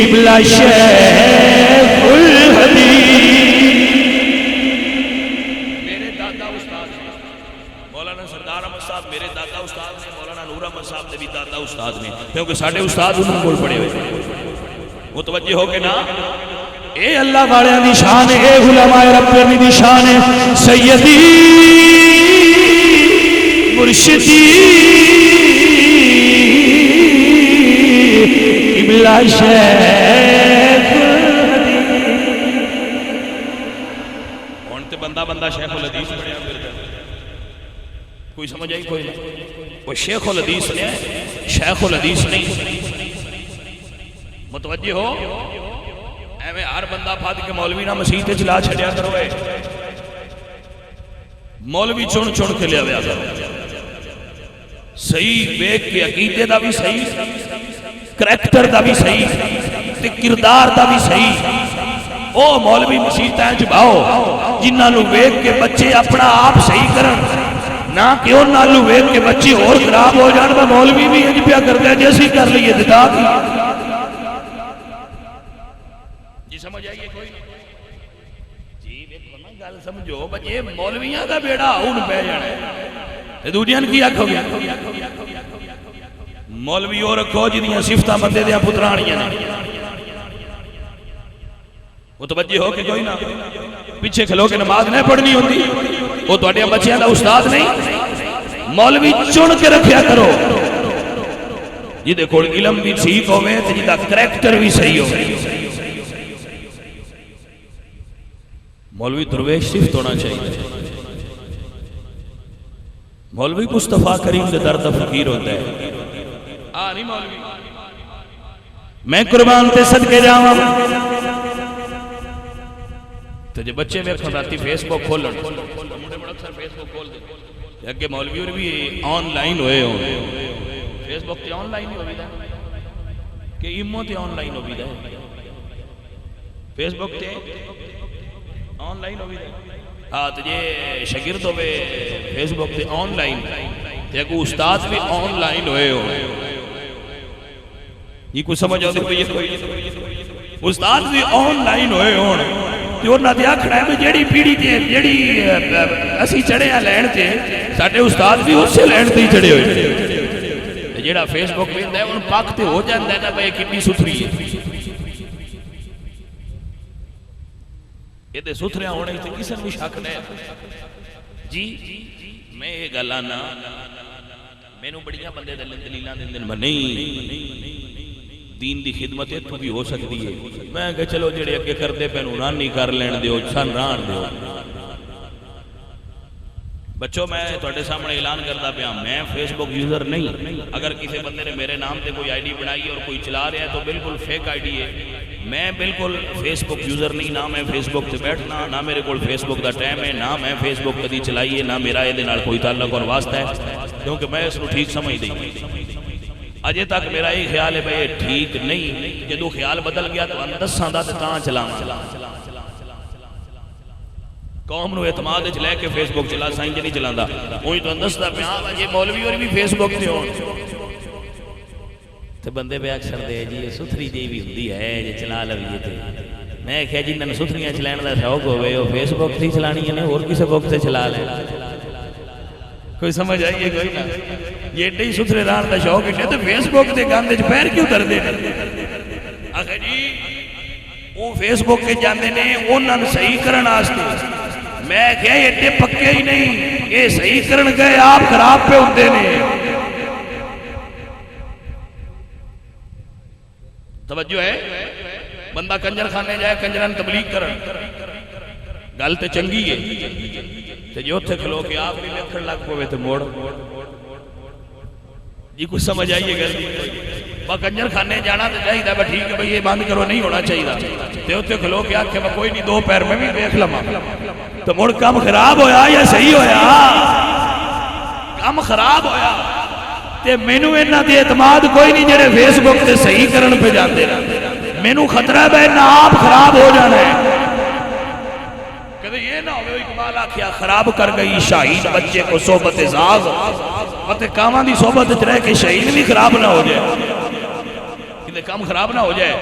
Speaker 2: قبلہ شیخ الحدیث میرے دادا استاد مولانا سردار احمد صاحب میرے دادا استاد نے مولانا نور احمد صاحب نے بھی دادا استاد نے کیونکہ ساڑھے استاد انہوں کو پڑے ہوئے متوجہ ہو کے نا اے اللہ والے دی شان ہے اے علماء رب دی شان ہے سیدی مرشدی قبلہ شیخ الحدیث بندہ بندہ شیخ الحدیث پڑھیا کوئی سمجھ آئی کوئی نہیں وہ شیخ الحدیث نے شیخ الحدیث نہیں متوجہ ہو ایویں ہر بندہ پھاد کے مولوی نہ مسیح تے چلا چھڑیا کرو اے مولوی چن چن کے لیا کرو صحیح بیک کے عقیدے دا بھی صحیح کریکٹر دا بھی صحیح تے کردار دا بھی صحیح او مولوی مسیح تے چباؤ جنہاں نو بیک کے بچے اپنا آپ صحیح کرن نہ کہ انہاں نو بیک کے بچے اور خراب ہو جان با مولوی بھی انج پیا کر دے جیسی کر لئیے ددا کی جی سمجھ آئیے کوئی جی دیکھو نا گل سمجھو بچے مولویاں دا بیڑا اون پہ جانا ہے دوجیاں کی آنکھ ہو گیا مولوی وہ رکھو جنیاں صفتاں بندے دیاں پترانیاں نے متوجہ ہو کہ کوئی نہ پیچھے کھلو کے نماز نہیں پڑھنی ہوتی وہ تواڈے بچیاں دا استاد نہیں مولوی چن کے رکھیا کرو جہدے کول علم بھی ٹھیک ہوے تے جہدا کریکٹر بھی صحیح ہوے مولوی درویش صفت ہونا چاہیے مولوی مصطفیٰ کریم دے در دا فقیر ہوتا ہے نہیں مولوی میں قربان تے صدقے جاواں تو جو بچے میں راتی فیس بک کھولن مڑے بڑا اکثر فیس بک کھول دے اگے مولوی اور بھی آن لائن ہوئے ہوں فیس بک تے آن لائن ہی ہوئی دا کہ ایمو تے آن لائن ہوئی دا فیس بک تے آن لائن ہوئی دا ہاں تو یہ شاگرد ہوئے فیس بک تے آن لائن تے اگو استاد بھی آن لائن ہوئے ہوں یہ کوئی سمجھ آتے کوئی استاد بھی آن لائن ہوئے ہوں جو نہ دیا کھڑا ہے جیڑی پیڑی تے جیڑی اسی چڑھے ہیں لین تے ساڑھے استاد بھی اس سے لین تے ہی چڑھے ہوئے جیڑا فیس بک میں ہے ان پاک تے ہو جاندہ ہے نا بھئی کتنی ستھری ہے یہ دے ستھریاں ہونے تے کسے بھی شک نہیں جی میں یہ گلانا میں نو بڑیاں بندے دلیلاں دن میں نہیں دین دی خدمت ہے تو بھی ہو سکتی ہے میں کہ چلو جڑے اگے کر دے پہنو رانی کر لین دیو سن ران دیو بچوں میں توڑے سامنے اعلان کرتا پیا میں فیس بک یوزر نہیں اگر کسی بندے نے میرے نام تے کوئی آئی ڈی بنائی اور کوئی چلا رہا ہے تو بالکل فیک آئی ڈی ہے میں بالکل فیس بک یوزر نہیں نہ میں فیس بک تے بیٹھنا نہ میرے کول فیس بک دا ٹائم ہے نہ میں فیس بک کدی چلائی ہے نہ میرا یہ نال کوئی تعلق اور واسطہ ہے کیونکہ میں اس کو ٹھیک سمجھ نہیں اجے تک میرا یہ خیال ہے بھئی ٹھیک نہیں جدو خیال بدل گیا تو اندساں دا تاں چلا قوم نو اعتماد اچ لے کے فیس بک چلا سائیں جی نہیں چلاندہ وہی تو اندس دا پیان یہ مولوی اور بھی فیس بک تے ہون تو بندے پہ اکثر دے جی ستھری جی بھی ہوندی ہے جی چلا لویے تے میں کہا جی نن ستھریاں چلان دا شوق ہوئے وہ فیس بک تھی چلانی ہے اور کسی بک تے چلا لیں کوئی سمجھ آئیے کوئی نہ یہ ایڈے ستھرے ران دا شوق ہے تو فیس بک تے گاندے چ پیر کیوں کر دے آخر جی وہ فیس بک کے جاندے نے انہاں صحیح کرن واسطے میں کہا یہ ایڈے پکے ہی نہیں یہ صحیح کرن گئے آپ خراب پہ ہوندے نے توجہ ہے بندہ کنجر خانے جائے کنجران تبلیغ کرن گل تے چنگی ہے تے جو تھے کھلو کہ آپ بھی لکھن لگ پوے تے موڑ جی کچھ سمجھ آئیے گل با کنجر خانے جانا تے چاہیے دا ٹھیک ہے بھئی یہ بند کرو نہیں ہونا چاہیے تے ہوتے کھلو کہ آکھے میں کوئی نہیں دو پیر میں بھی دیکھ لما تو موڑ کام خراب ہویا یا صحیح ہویا کام خراب ہویا تے مینو انہاں دی اعتماد کوئی نہیں جڑے فیس بک تے صحیح کرن پہ جاندے مینو خطرہ ہے نہ آپ خراب ہو جانا ہے کہتے یہ نہ ہوئے اقبال آکھیا خراب کر گئی شہید بچے کو صحبت زاغ وقت کاماں دی صحبت رہ کے شہید بھی خراب نہ ہو جائے کہ کام خراب نہ ہو جائے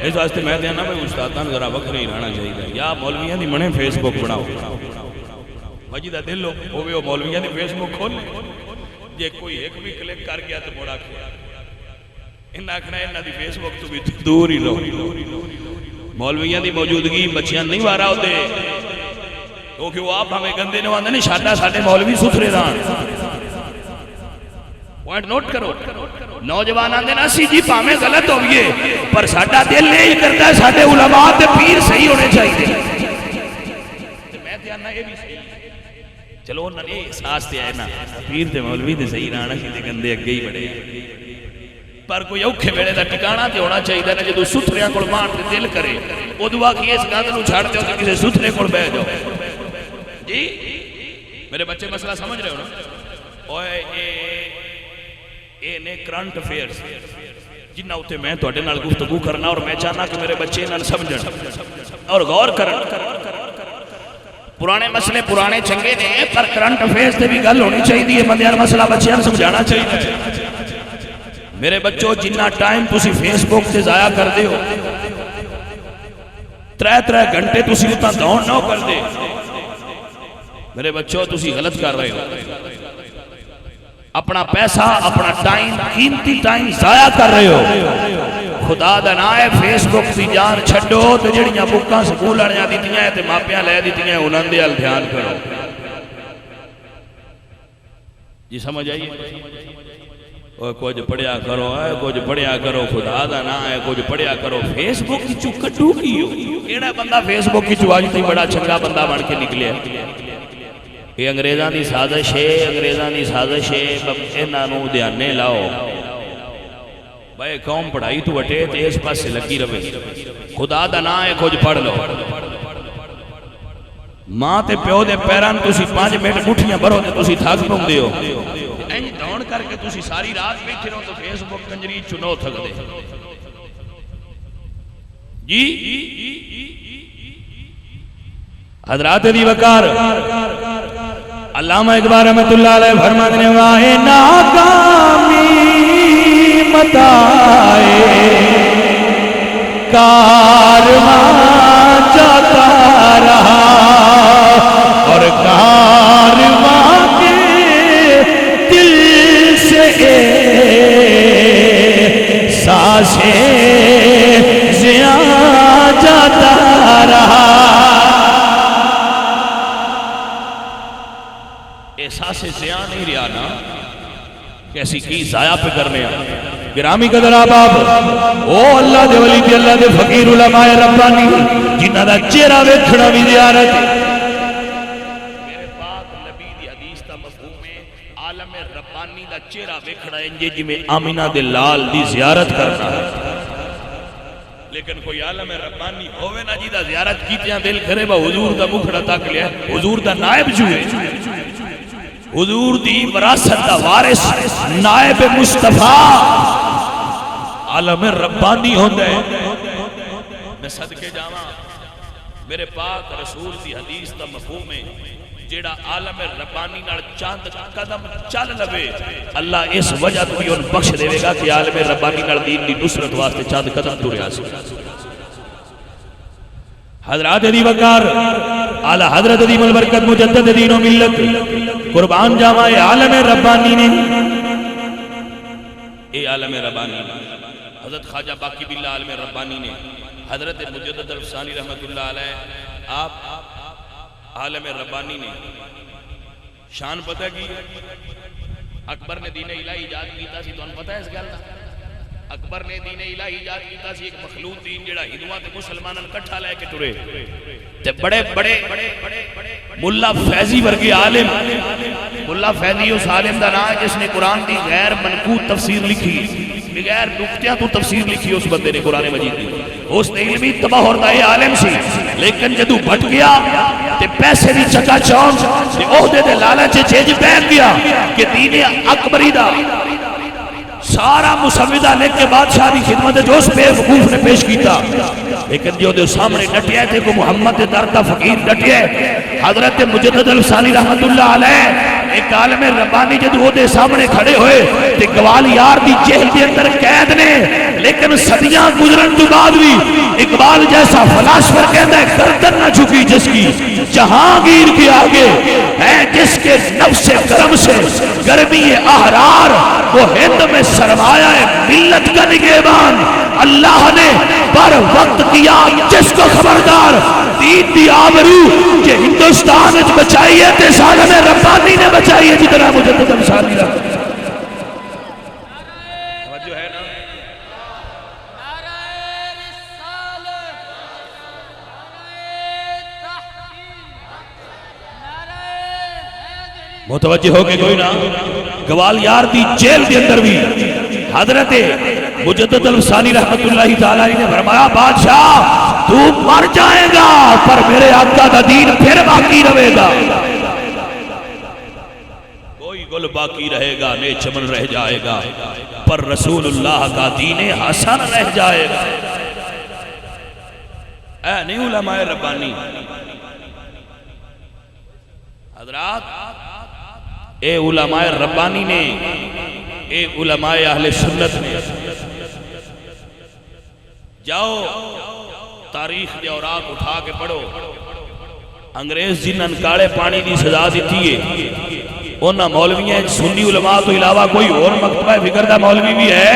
Speaker 2: اس واسطے میں دینا میں استادان ذرا وقت نہیں رہنا چاہیے یا مولویاں دی منے فیس بک بناؤ مجیدہ دل ہوئے مولویاں دی فیس بک کھول جے کوئی ایک بھی کلک کر گیا تو موڑا کھیا انہاں کھنا انہاں دی فیس بک تو بھی دور ہی رہو مولویاں دی موجودگی بچیاں نہیں وارا ہوتے کیونکہ وہ آپ ہمیں گندے نے واندے نہیں شاٹا ساٹے مولوی ستھرے ران پوائنٹ نوٹ کرو نوجوان آندے نا سی جی پامیں غلط ہوئیے پر ساٹا دل نہیں کرتا ہے ساٹے علماء تے پیر صحیح ہونے چاہیے میں دیانا یہ بھی صحیح چلو انہوں نے احساس دیا ہے نا پیر تے مولوی تے صحیح رانا سی تے گندے اگے ہی بڑے پر کوئی اوکھے بیڑے دا ٹکانا تے ہونا چاہیے نا جدو ستھریاں کول مان تے دل کرے وہ دعا کی اس گاندے نو چھاڑ دے ہو کہ کسی ستھرے کول بہ جاؤ جی میرے بچے مسئلہ سمجھ رہے ہو نا اوے اے نے کرنٹ افیئرز جنہ ہوتے میں تو اڈے نال گفتگو کرنا اور میں چاہنا کہ میرے بچے انہاں سمجھن اور غور کرن پرانے مسئلے پرانے چنگے نے پر کرنٹ افیئرز تے بھی گل ہونی چاہیے بندیاں مسئلہ بچیاں سمجھانا چاہیے میرے بچوں جنہ ٹائم تسی فیس بک تے ضائع کر دے ہو 3 گھنٹے تسی اتنا دوڑ نہ کر دے میرے بچوں تسی غلط کر رہے ہو اپنا پیسہ اپنا ٹائم قیمتی ٹائم ضائع کر رہے ہو خدا دا نام ہے فیس بک دی جان چھڈو تے جڑیاں بکاں سکول والےاں دتیاں تے ماپیاں لے دتیاں انہاں دے ال دھیان کرو جی سمجھ آئیے کچھ پڑھیا کرو کچھ پڑھیا کرو خدا دا نام ہے کچھ پڑھیا کرو فیس بک کی کڈو کی ہو کیڑا بندہ فیس بک کی آج تھی بڑا چنگا بندہ بن کے نکلے یہ انگریزاں دی سازش ہے انگریزاں دی سازش ہے انہاں نوں دھیانے لاؤ بھائی قوم پڑھائی تو وٹے تے اس پاس سے لگی رہے خدا دا نام ہے کچھ پڑھ لو ماں تے پیو دے پیران تسی 5 منٹ مٹھیاں بھرو تے تسی تھک پوندے ہو این دوڑ کر کے تسی ساری رات بیٹھے رہو تو فیس بک کنجری چنو تھک دے جی حضرات دی وقار علامہ اقبال رحمت اللہ علیہ فرماتے ہیں واہ ناکامی متائے کارواں جاتا رہا اور کارواں کے دل سے سانسیں زیاں جاتا رہا احساس زیاں نہیں رہا نا کیسی کی ضائع پہ کرنے گرامی قدر آباب او اللہ دے ولی تے اللہ دے فقیر علماء ربانی جنہاں دا چہرہ ویکھنا بھی زیارت میرے پاک نبی دی حدیث دا مفہوم ہے عالم ربانی دا چہرہ ویکھنا انجے جی میں آمینہ دے لال دی زیارت کرنا ہے لیکن کوئی عالم ربانی ہوئے نا جی دا زیارت کیتیاں دل کرے با حضور دا مکھڑا تک لیا حضور دا نائب جو ہے حضور دی وراثت دا وارث نائب مصطفیٰ عالم ربانی ہوندے میں صدقے جاواں میرے پاک رسول دی حدیث دا مفہوم ہے جیڑا عالم ربانی نال چاند قدم چل لوے اللہ اس وجہ تو ان بخش دے گا کہ عالم ربانی نال دین دی نصرت واسطے چاند قدم ٹریا سی حضرات دی وقار اعلی حضرت دی البرکت مجدد دین و ملت قربان جاواں عالم ربانی نے اے عالم ربانی حضرت خواجہ باقی باللہ عالم ربانی نے حضرت مجدد الفسانی رحمت اللہ علیہ آپ عالم ربانی نے شان پتہ کی اکبر نے دین الہی ایجاد کیتا سی تو ان پتہ ہے اس گل دا اکبر نے دین الہی ایجاد کیتا سی ایک مخلوط دین جڑا ہندوؤں تے مسلماناں اکٹھا لے کے ٹرے تے بڑے بڑے ملا فیضی ورگے عالم ملا فیضی اس عالم دا نام ہے جس نے قرآن دی غیر منقوط تفسیر لکھی بغیر نقطیاں تو تفسیر لکھی اس بندے نے قرآن مجید دی اس نے علمی تباہ اور دائے عالم سی لیکن جدو بھٹ گیا تے پیسے بھی چکا چون تے عہدے دے لالچ چیج بیٹھ گیا کہ دین اکبری دا سارا مسودہ لے کے بادشاہ دی خدمت جو اس بے وقوف نے پیش کیتا لیکن جو دے سامنے ڈٹیا تھے کو محمد در کا فقیر ڈٹیا حضرت مجدد الفسانی رحمت اللہ علیہ ایک عالم ربانی جد وہ دے سامنے کھڑے ہوئے تے گوال یار دی جہل دے اندر قید نے لیکن صدیاں گزرن تو بعد بھی اقبال جیسا فلاسفر کہتا ہے گردن نہ جھکی جس کی جہانگیر کے آگے ہے جس کے نفس کرم سے گرمی احرار وہ ہند میں سرمایہ ملت کا نگہبان اللہ نے پر وقت کیا جس کو خبردار دین دی آبرو کہ ہندوستان اچ بچائیے تے سالم ربانی نے بچائیے جتنا مجدد الفسانی رہا متوجہ ہو کے کوئی نہ گوال یار دی جیل دے اندر بھی حضرت مجدد الفسانی رحمت اللہ تعالیٰ نے فرمایا بادشاہ تو مر جائے گا پر میرے آقا دا دین پھر باقی رہے گا کوئی گل باقی رہے گا نئے چمن رہ جائے گا پر رسول اللہ کا دین حسن رہ جائے گا اے نہیں علماء ربانی حضرات اے علماء ربانی نے اے علماء اہل سنت نے جاؤ تاریخ دے اوراق اٹھا کے پڑھو انگریز جنہاں کالے پانی دی سزا دیتی ہے انہاں مولویاں سنی علماء تو علاوہ کوئی اور مکتبہ فکر دا مولوی بھی ہے؟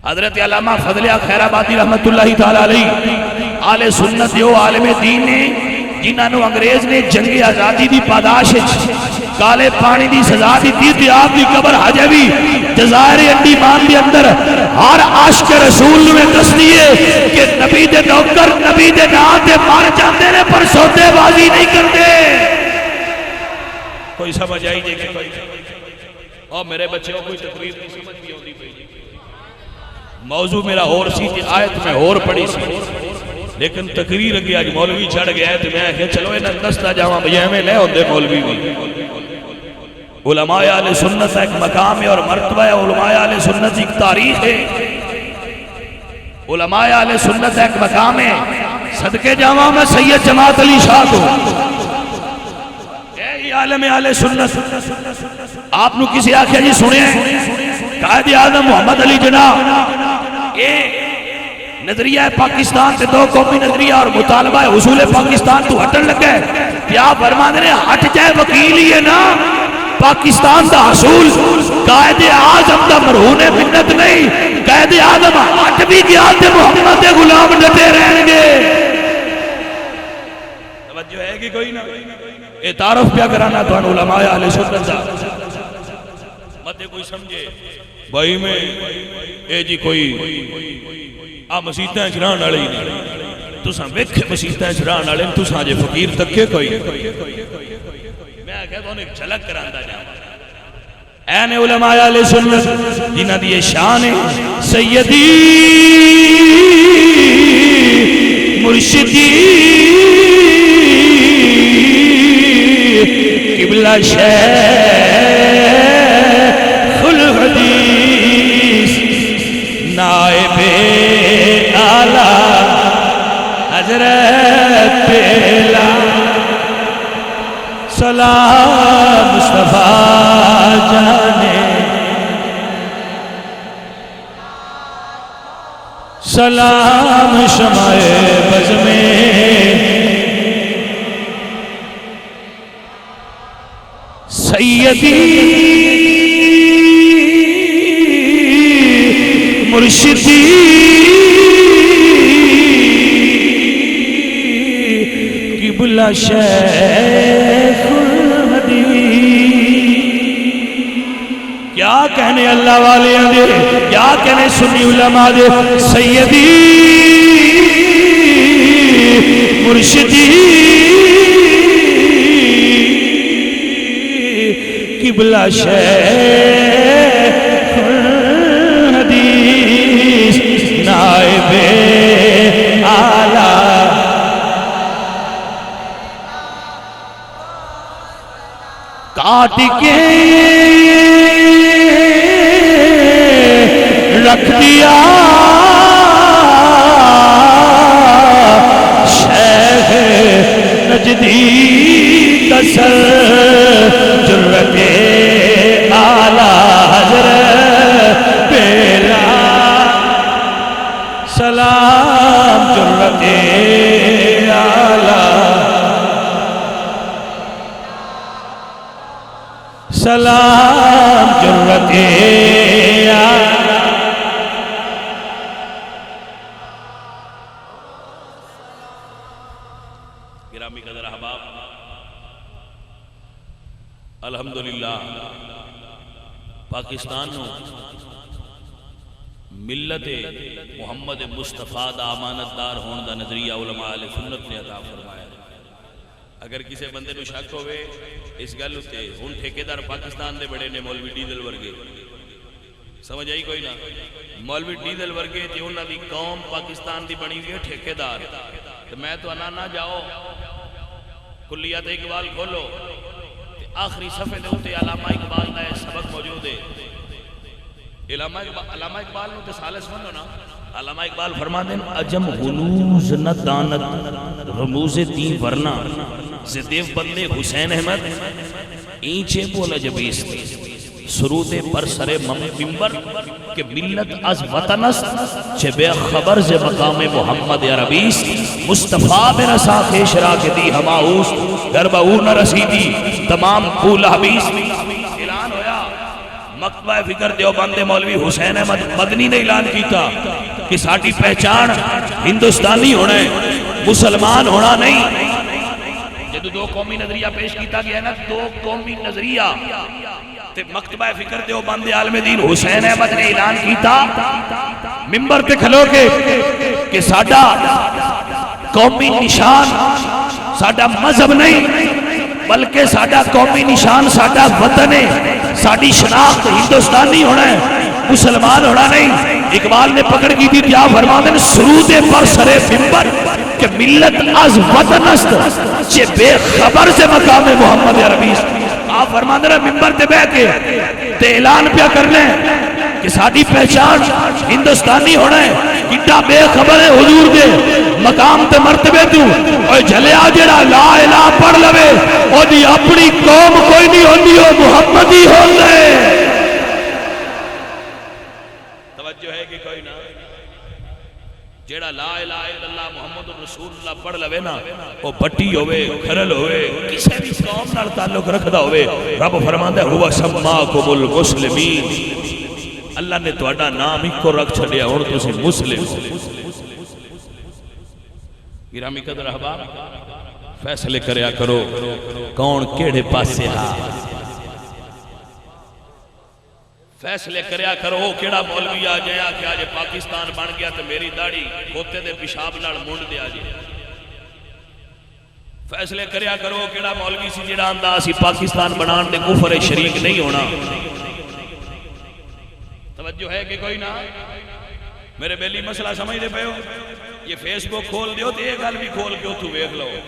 Speaker 2: حضرت علامہ فضل خیر آبادی رحمت اللہ تعالی علیہ آل سنت دیو عالم دین نے جنہاں نو انگریز نے جنگ آزادی دی پاداش کالے پانی دی سزا دی تھی آپ دی قبر حجے بھی جزائر انڈیمان دی اندر ہر عاشق رسول میں دس دیئے کہ نبی دے نوکر نبی دے نام دے مار جاندے نے پر سودے بازی نہیں کرتے. کوئی سمجھ آئی جے کہ کوئی اور میرے بچوں کوئی تقریر نہیں سمجھ بھی ہوتی پئی. موضوع میرا اور سی تھی آیت میں اور پڑھی سی لیکن تقریر اگے آج مولوی چڑھ گیا ہے تو میں کہ چلو انہیں دستا جاواں بھئی میں لے ہوندے مولوی بھی. علماء اہل سنت ایک مقام ہے اور مرتبہ ہے. علماء اہل سنت ایک تاریخ ہے. علماء اہل سنت ایک مقام ہے. صدقے جاواں میں سید جماعت علی شاہ کو اے عالم اہل سنت آپ نو کسی آخیا جی سنے قائد اعظم محمد علی جناح اے نظریہ پاکستان سے دو قومی نظریہ اور مطالبہ حصول پاکستان تو ہٹن لگا ہے. کیا فرمانے نے ہٹ جائے وکیل ہی ہے نا پاکستان دا حصول قائد اعظم دا مرہون منت نہیں. قائد اعظم ہٹ بھی گیا تے محمد دے غلام ڈٹے رہن گے. توجہ ہے کہ کوئی نہ اے تعارف کیا کرانا تو علماء اہل سنت دا مت کوئی سمجھے بھائی میں اے جی کوئی آ مسیطیں چران آلے ہی نہیں تُساں ویکھے مسیطیں چران آلے تُساں جے فقیر تکے کوئی میں کہتا ہوں ایک جھلک کراندہ جاؤں این علماء اہل سنت جنہ دی شان سیدی مرشدی قبلہ شیخ الحدیث نائب اعلیٰ حضرت پیلا سلام مصطفیٰ جانے سلام شمع بز میں سیدی مرشدی قبلہ شیخ الحدیث. کیا کہنے اللہ والے دے کیا کہنے سنی علماء دے سیدی مرشدی قبلہ شیخ الحدیث نائب اعلیٰ کاٹ کے رکھ دیا شیخ نجدی کسر جرت اعلیٰ حضرت پیلا سلام جرت اعلیٰ سلام جرت اعلیٰ. گرامی قدر احباب الحمدللہ پاکستان نو ملت محمد مصطفیٰ دا امانتدار ہون دا نظریہ علماء اہل سنت نے عطا فرمایا. اگر کسی بندے نو شک ہوئے اس گل تے ہن ٹھیکیدار پاکستان دے بڑے نے مولوی ڈیزل ورگے سمجھ آئی کوئی نہ مولوی ڈیزل ورگے تے انہاں دی قوم پاکستان دی بنی ہوئی ہے ٹھیکیدار. تو میں تو انا نہ جاؤ کلیات اقبال کھولو آخری صفحے دے ہوتے علامہ اقبال دا سبق موجود ہے. علامہ اقبال نے سالس منو نا علامہ اقبال فرما دیں عجم غنوز نہ دانت رموز تین ورنہ زدیو بندے حسین احمد اینچے بولا جبیست سرود پر سر ممبر کہ ملت از وطن است چھے بے خبر سے مقام محمد عربیست مصطفیٰ بن اساق شراک دی ہماؤست گھر بہور نہ رسیدی تمام پھول حبیث اعلان ہویا مکتبہ فکر دیوبند مولوی حسین احمد مدنی نے اعلان کیتا کہ ساڈی پہچان ہندوستانی ہونا ہے مسلمان ہونا نہیں جدو دو قومی نظریہ پیش کیتا گیا ہے نا دو قومی نظریہ تے مکتبہ فکر دیوبند عالم دین حسین احمد نے اعلان کیتا ممبر تے کھلو کے کہ ساڈا قومی نشان ساڈا مذہب نہیں بلکہ ساڈا قومی نشان ساڈا وطن ہے ساڈی شناخت ہندوستانی ہونا ہے مسلمان ہونا نہیں اقبال نے پکڑ کی تھی کیا فرماتے سرود پر سرے ممبر کہ ملت از وطن است چے بے خبر سے مقام محمد عربی آپ فرماتے ہیں ممبر تے بے کے تے اعلان پیا کرنے کہ ساڈی پہچان ہندوستانی ہونا ہے کتنا بے خبر ہے حضور دے مقام تے مرتبے تو اور جھلیا جڑا لا الہ پڑھ لوے او دی اپنی قوم کوئی نہیں ہوندی او محمدی ہوندے توجہ ہے کہ کوئی نہ جیڑا لا الہ الا اللہ محمد رسول اللہ پڑھ لوے نا وہ بٹی ہوئے کھرل ہوئے کسے بھی قوم نال تعلق رکھدا ہوئے رب فرماندا ہے ہوا سماکم المسلمین اللہ نے تہاڈا نام ہی کو رکھ چھڈیا ہن تسی مسلم گرامی قدر احباب فیصلے کریا کرو کون کیڑے پاسے ہا فیصلے کریا کرو کیڑا مولوی آ جائے کہ آج پاکستان بن گیا تو میری داڑھی کھوتے دے پیشاب نال منڈ دے آ جائے فیصلے کریا کرو کیڑا مولوی سی جڑا آندا اسی پاکستان بنان دے کفر شریک نہیں ہونا توجہ ہے کہ کوئی نہ میرے بیلی مسئلہ سمجھ دے پے ہو یہ فیس بک کھول دیو تو ایک گل بھی کھول کے تو ویکھ لو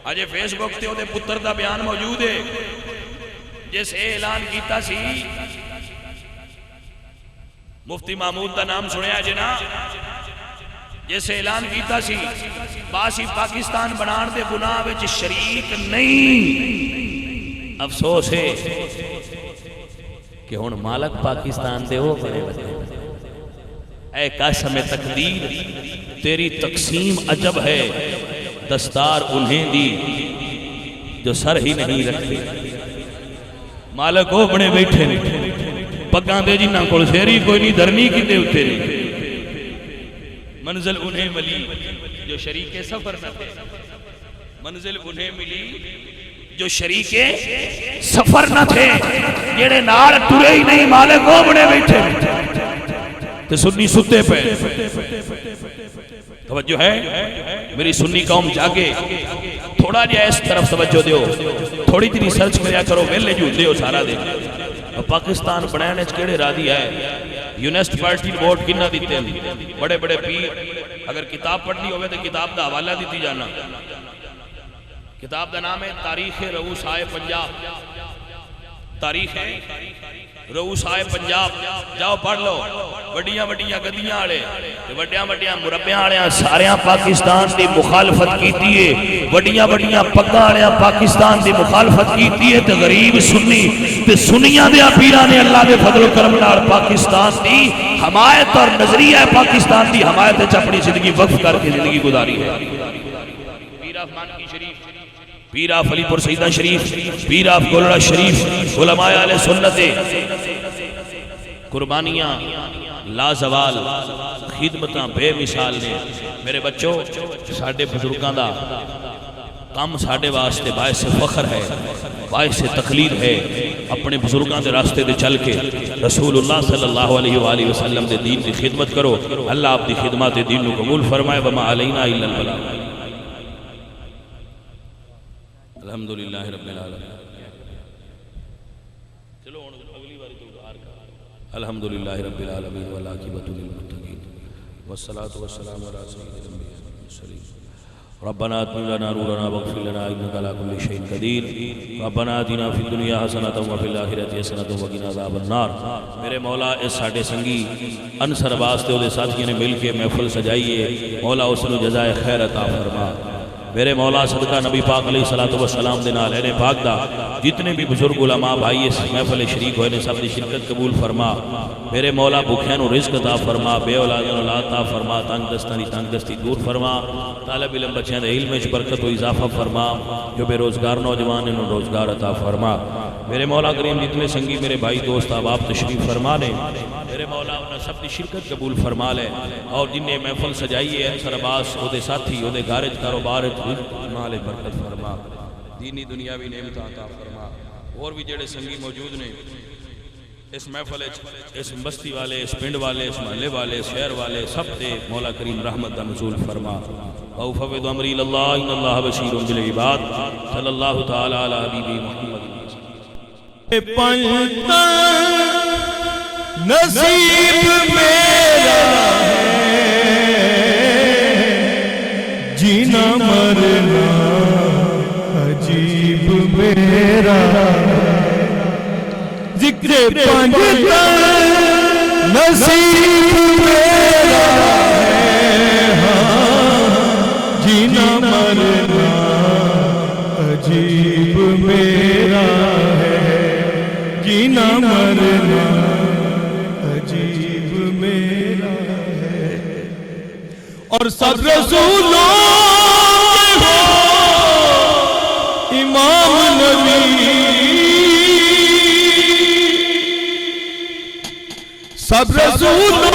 Speaker 2: اجے فیس بک تے او دے پتر دا بیان موجود ہے جس اعلان کیتا سی مفتی محمود دا نام سنیا جنا جیسے اعلان کیتا سی باسی پاکستان بنان دے گناہ وچ شریک نہیں افسوس ہے کہ ہن مالک پاکستان دے ہو بڑے اے قاسم تقدیر تیری تقسیم عجب ہے دستار انہیں دی جو سر ہی نہیں رکھتے مالک ہو بڑے بیٹھے پگاں دے جنہاں کول سیری کوئی نہیں دھرنی کی دے اتے نہیں منزل انہیں ملی جو شریک سفر نہ تھے منزل انہیں ملی جو شریک سفر نہ تھے جڑے نال ٹرے ہی نہیں مالک ہو بڑے بیٹھے تے سنی ستے پہ توجہ ہے میری سنی قوم جاگے تھوڑا جا اس طرف توجہ دیو تھوڑی تیری سرچ کریا کرو ویلے جو دیو سارا دے پاکستان بنانے چکڑے رادی ہے یونیسٹ پارٹی ووٹ کنہ دیتے ہیں بڑے بڑے پیر اگر کتاب پڑھنی ہوئے تو کتاب دا حوالہ دیتی جانا کتاب دا نام ہے تاریخ رؤسائے پنجاب تاریخ رؤسائے پنجاب جاؤ پڑھ لو وڈیاں وڈیاں گدیاں آڑے وڈیاں وڈیاں مربیاں آڑے ساریاں پاکستان دی مخالفت کی دیئے وڈیاں وڈیاں پگاں آڑے پاکستان دی مخالفت کی دیئے تے غریب سنی تے سنیاں دیا پیرانے اللہ دے فضل و کرم نال پاکستان دی حمایت اور نظریہ پاکستان دی حمایت اپنی زندگی وقف کر کے زندگی گزاری ہے پیر آف مانکی شریف پیر آف علی پور سیدہ شریف پیر آف گولڑا شریف علماء اہل سنت قربانیاں لازوال خدمتاں بے مثال نے میرے بچوں ساڑھے بزرگاں دا کام ساڑھے واسطے باعث فخر ہے باعث تقلید ہے اپنے بزرگاں دے راستے دے چل کے رسول اللہ صلی اللہ علیہ وآلہ وسلم دے دین دی خدمت کرو اللہ آپ دی خدمات دین نو قبول فرمائے وما علینا الا البلاغ الحمدللہ رب العالمین چلو اگلی باری تو دعا کر الحمدللہ رب العالمین والعاقبۃ للمتقین والصلاة والسلام علی سید الانبیاء والمرسلین ربنا اتمم لنا نورنا واغفر لنا انک علی کل شیء قدیر ربنا آتنا فی الدنیا حسنۃ وفی الآخرۃ حسنۃ وقنا عذاب النار میرے مولا اس ساڈے سنگی انصر واسطے دے ساتھیوں نے مل کے محفل سجائی ہے مولا اس نو جزائے خیر عطا فرما
Speaker 1: میرے مولا صدقہ نبی پاک علیہ السلام دے نال اے پاک دا جتنے بھی بزرگ علماء بھائی اس محفل شریک ہوئے نے سب دی شرکت قبول فرما میرے مولا بھوکھیاں نو رزق عطا فرما بے اولاداں نو اولاد عطا فرما تنگ دستاں دی تنگ دستی دور فرما طالب علم بچیاں دے علم وچ برکت و اضافہ فرما جو بے روزگار نوجوان انہوں روزگار عطا فرما میرے مولا کریم جتنے سنگی میرے بھائی دوست احباب تشریف فرما نے میرے مولا انہاں سب دی شرکت قبول فرما لے اور جن نے محفل سجائی ہے انصر عباس او دے ساتھی او دے گھر کاروبار مال برکت فرما دینی دنیاوی نعمت عطا فرما اور بھی جڑے سنگی موجود نے اس محفل اس بستی والے اس پنڈ والے اس محلے والے اس شہر والے سب تے مولا کریم رحمت دا نزول فرما او فوض امری اللہ ان اللہ بشیر بالعباد صلی اللہ تعالی علی حبیبی محمد
Speaker 3: پنجتن نصیب میرا ہے جینا مرنا عجیب میرا ذکر پنجتن نصیب میرا ہے جینا مرنا عجیب میرا جینا مرنا عجیب میرا ہے اور سب رسولوں کے ہو امام نبی سب رسولوں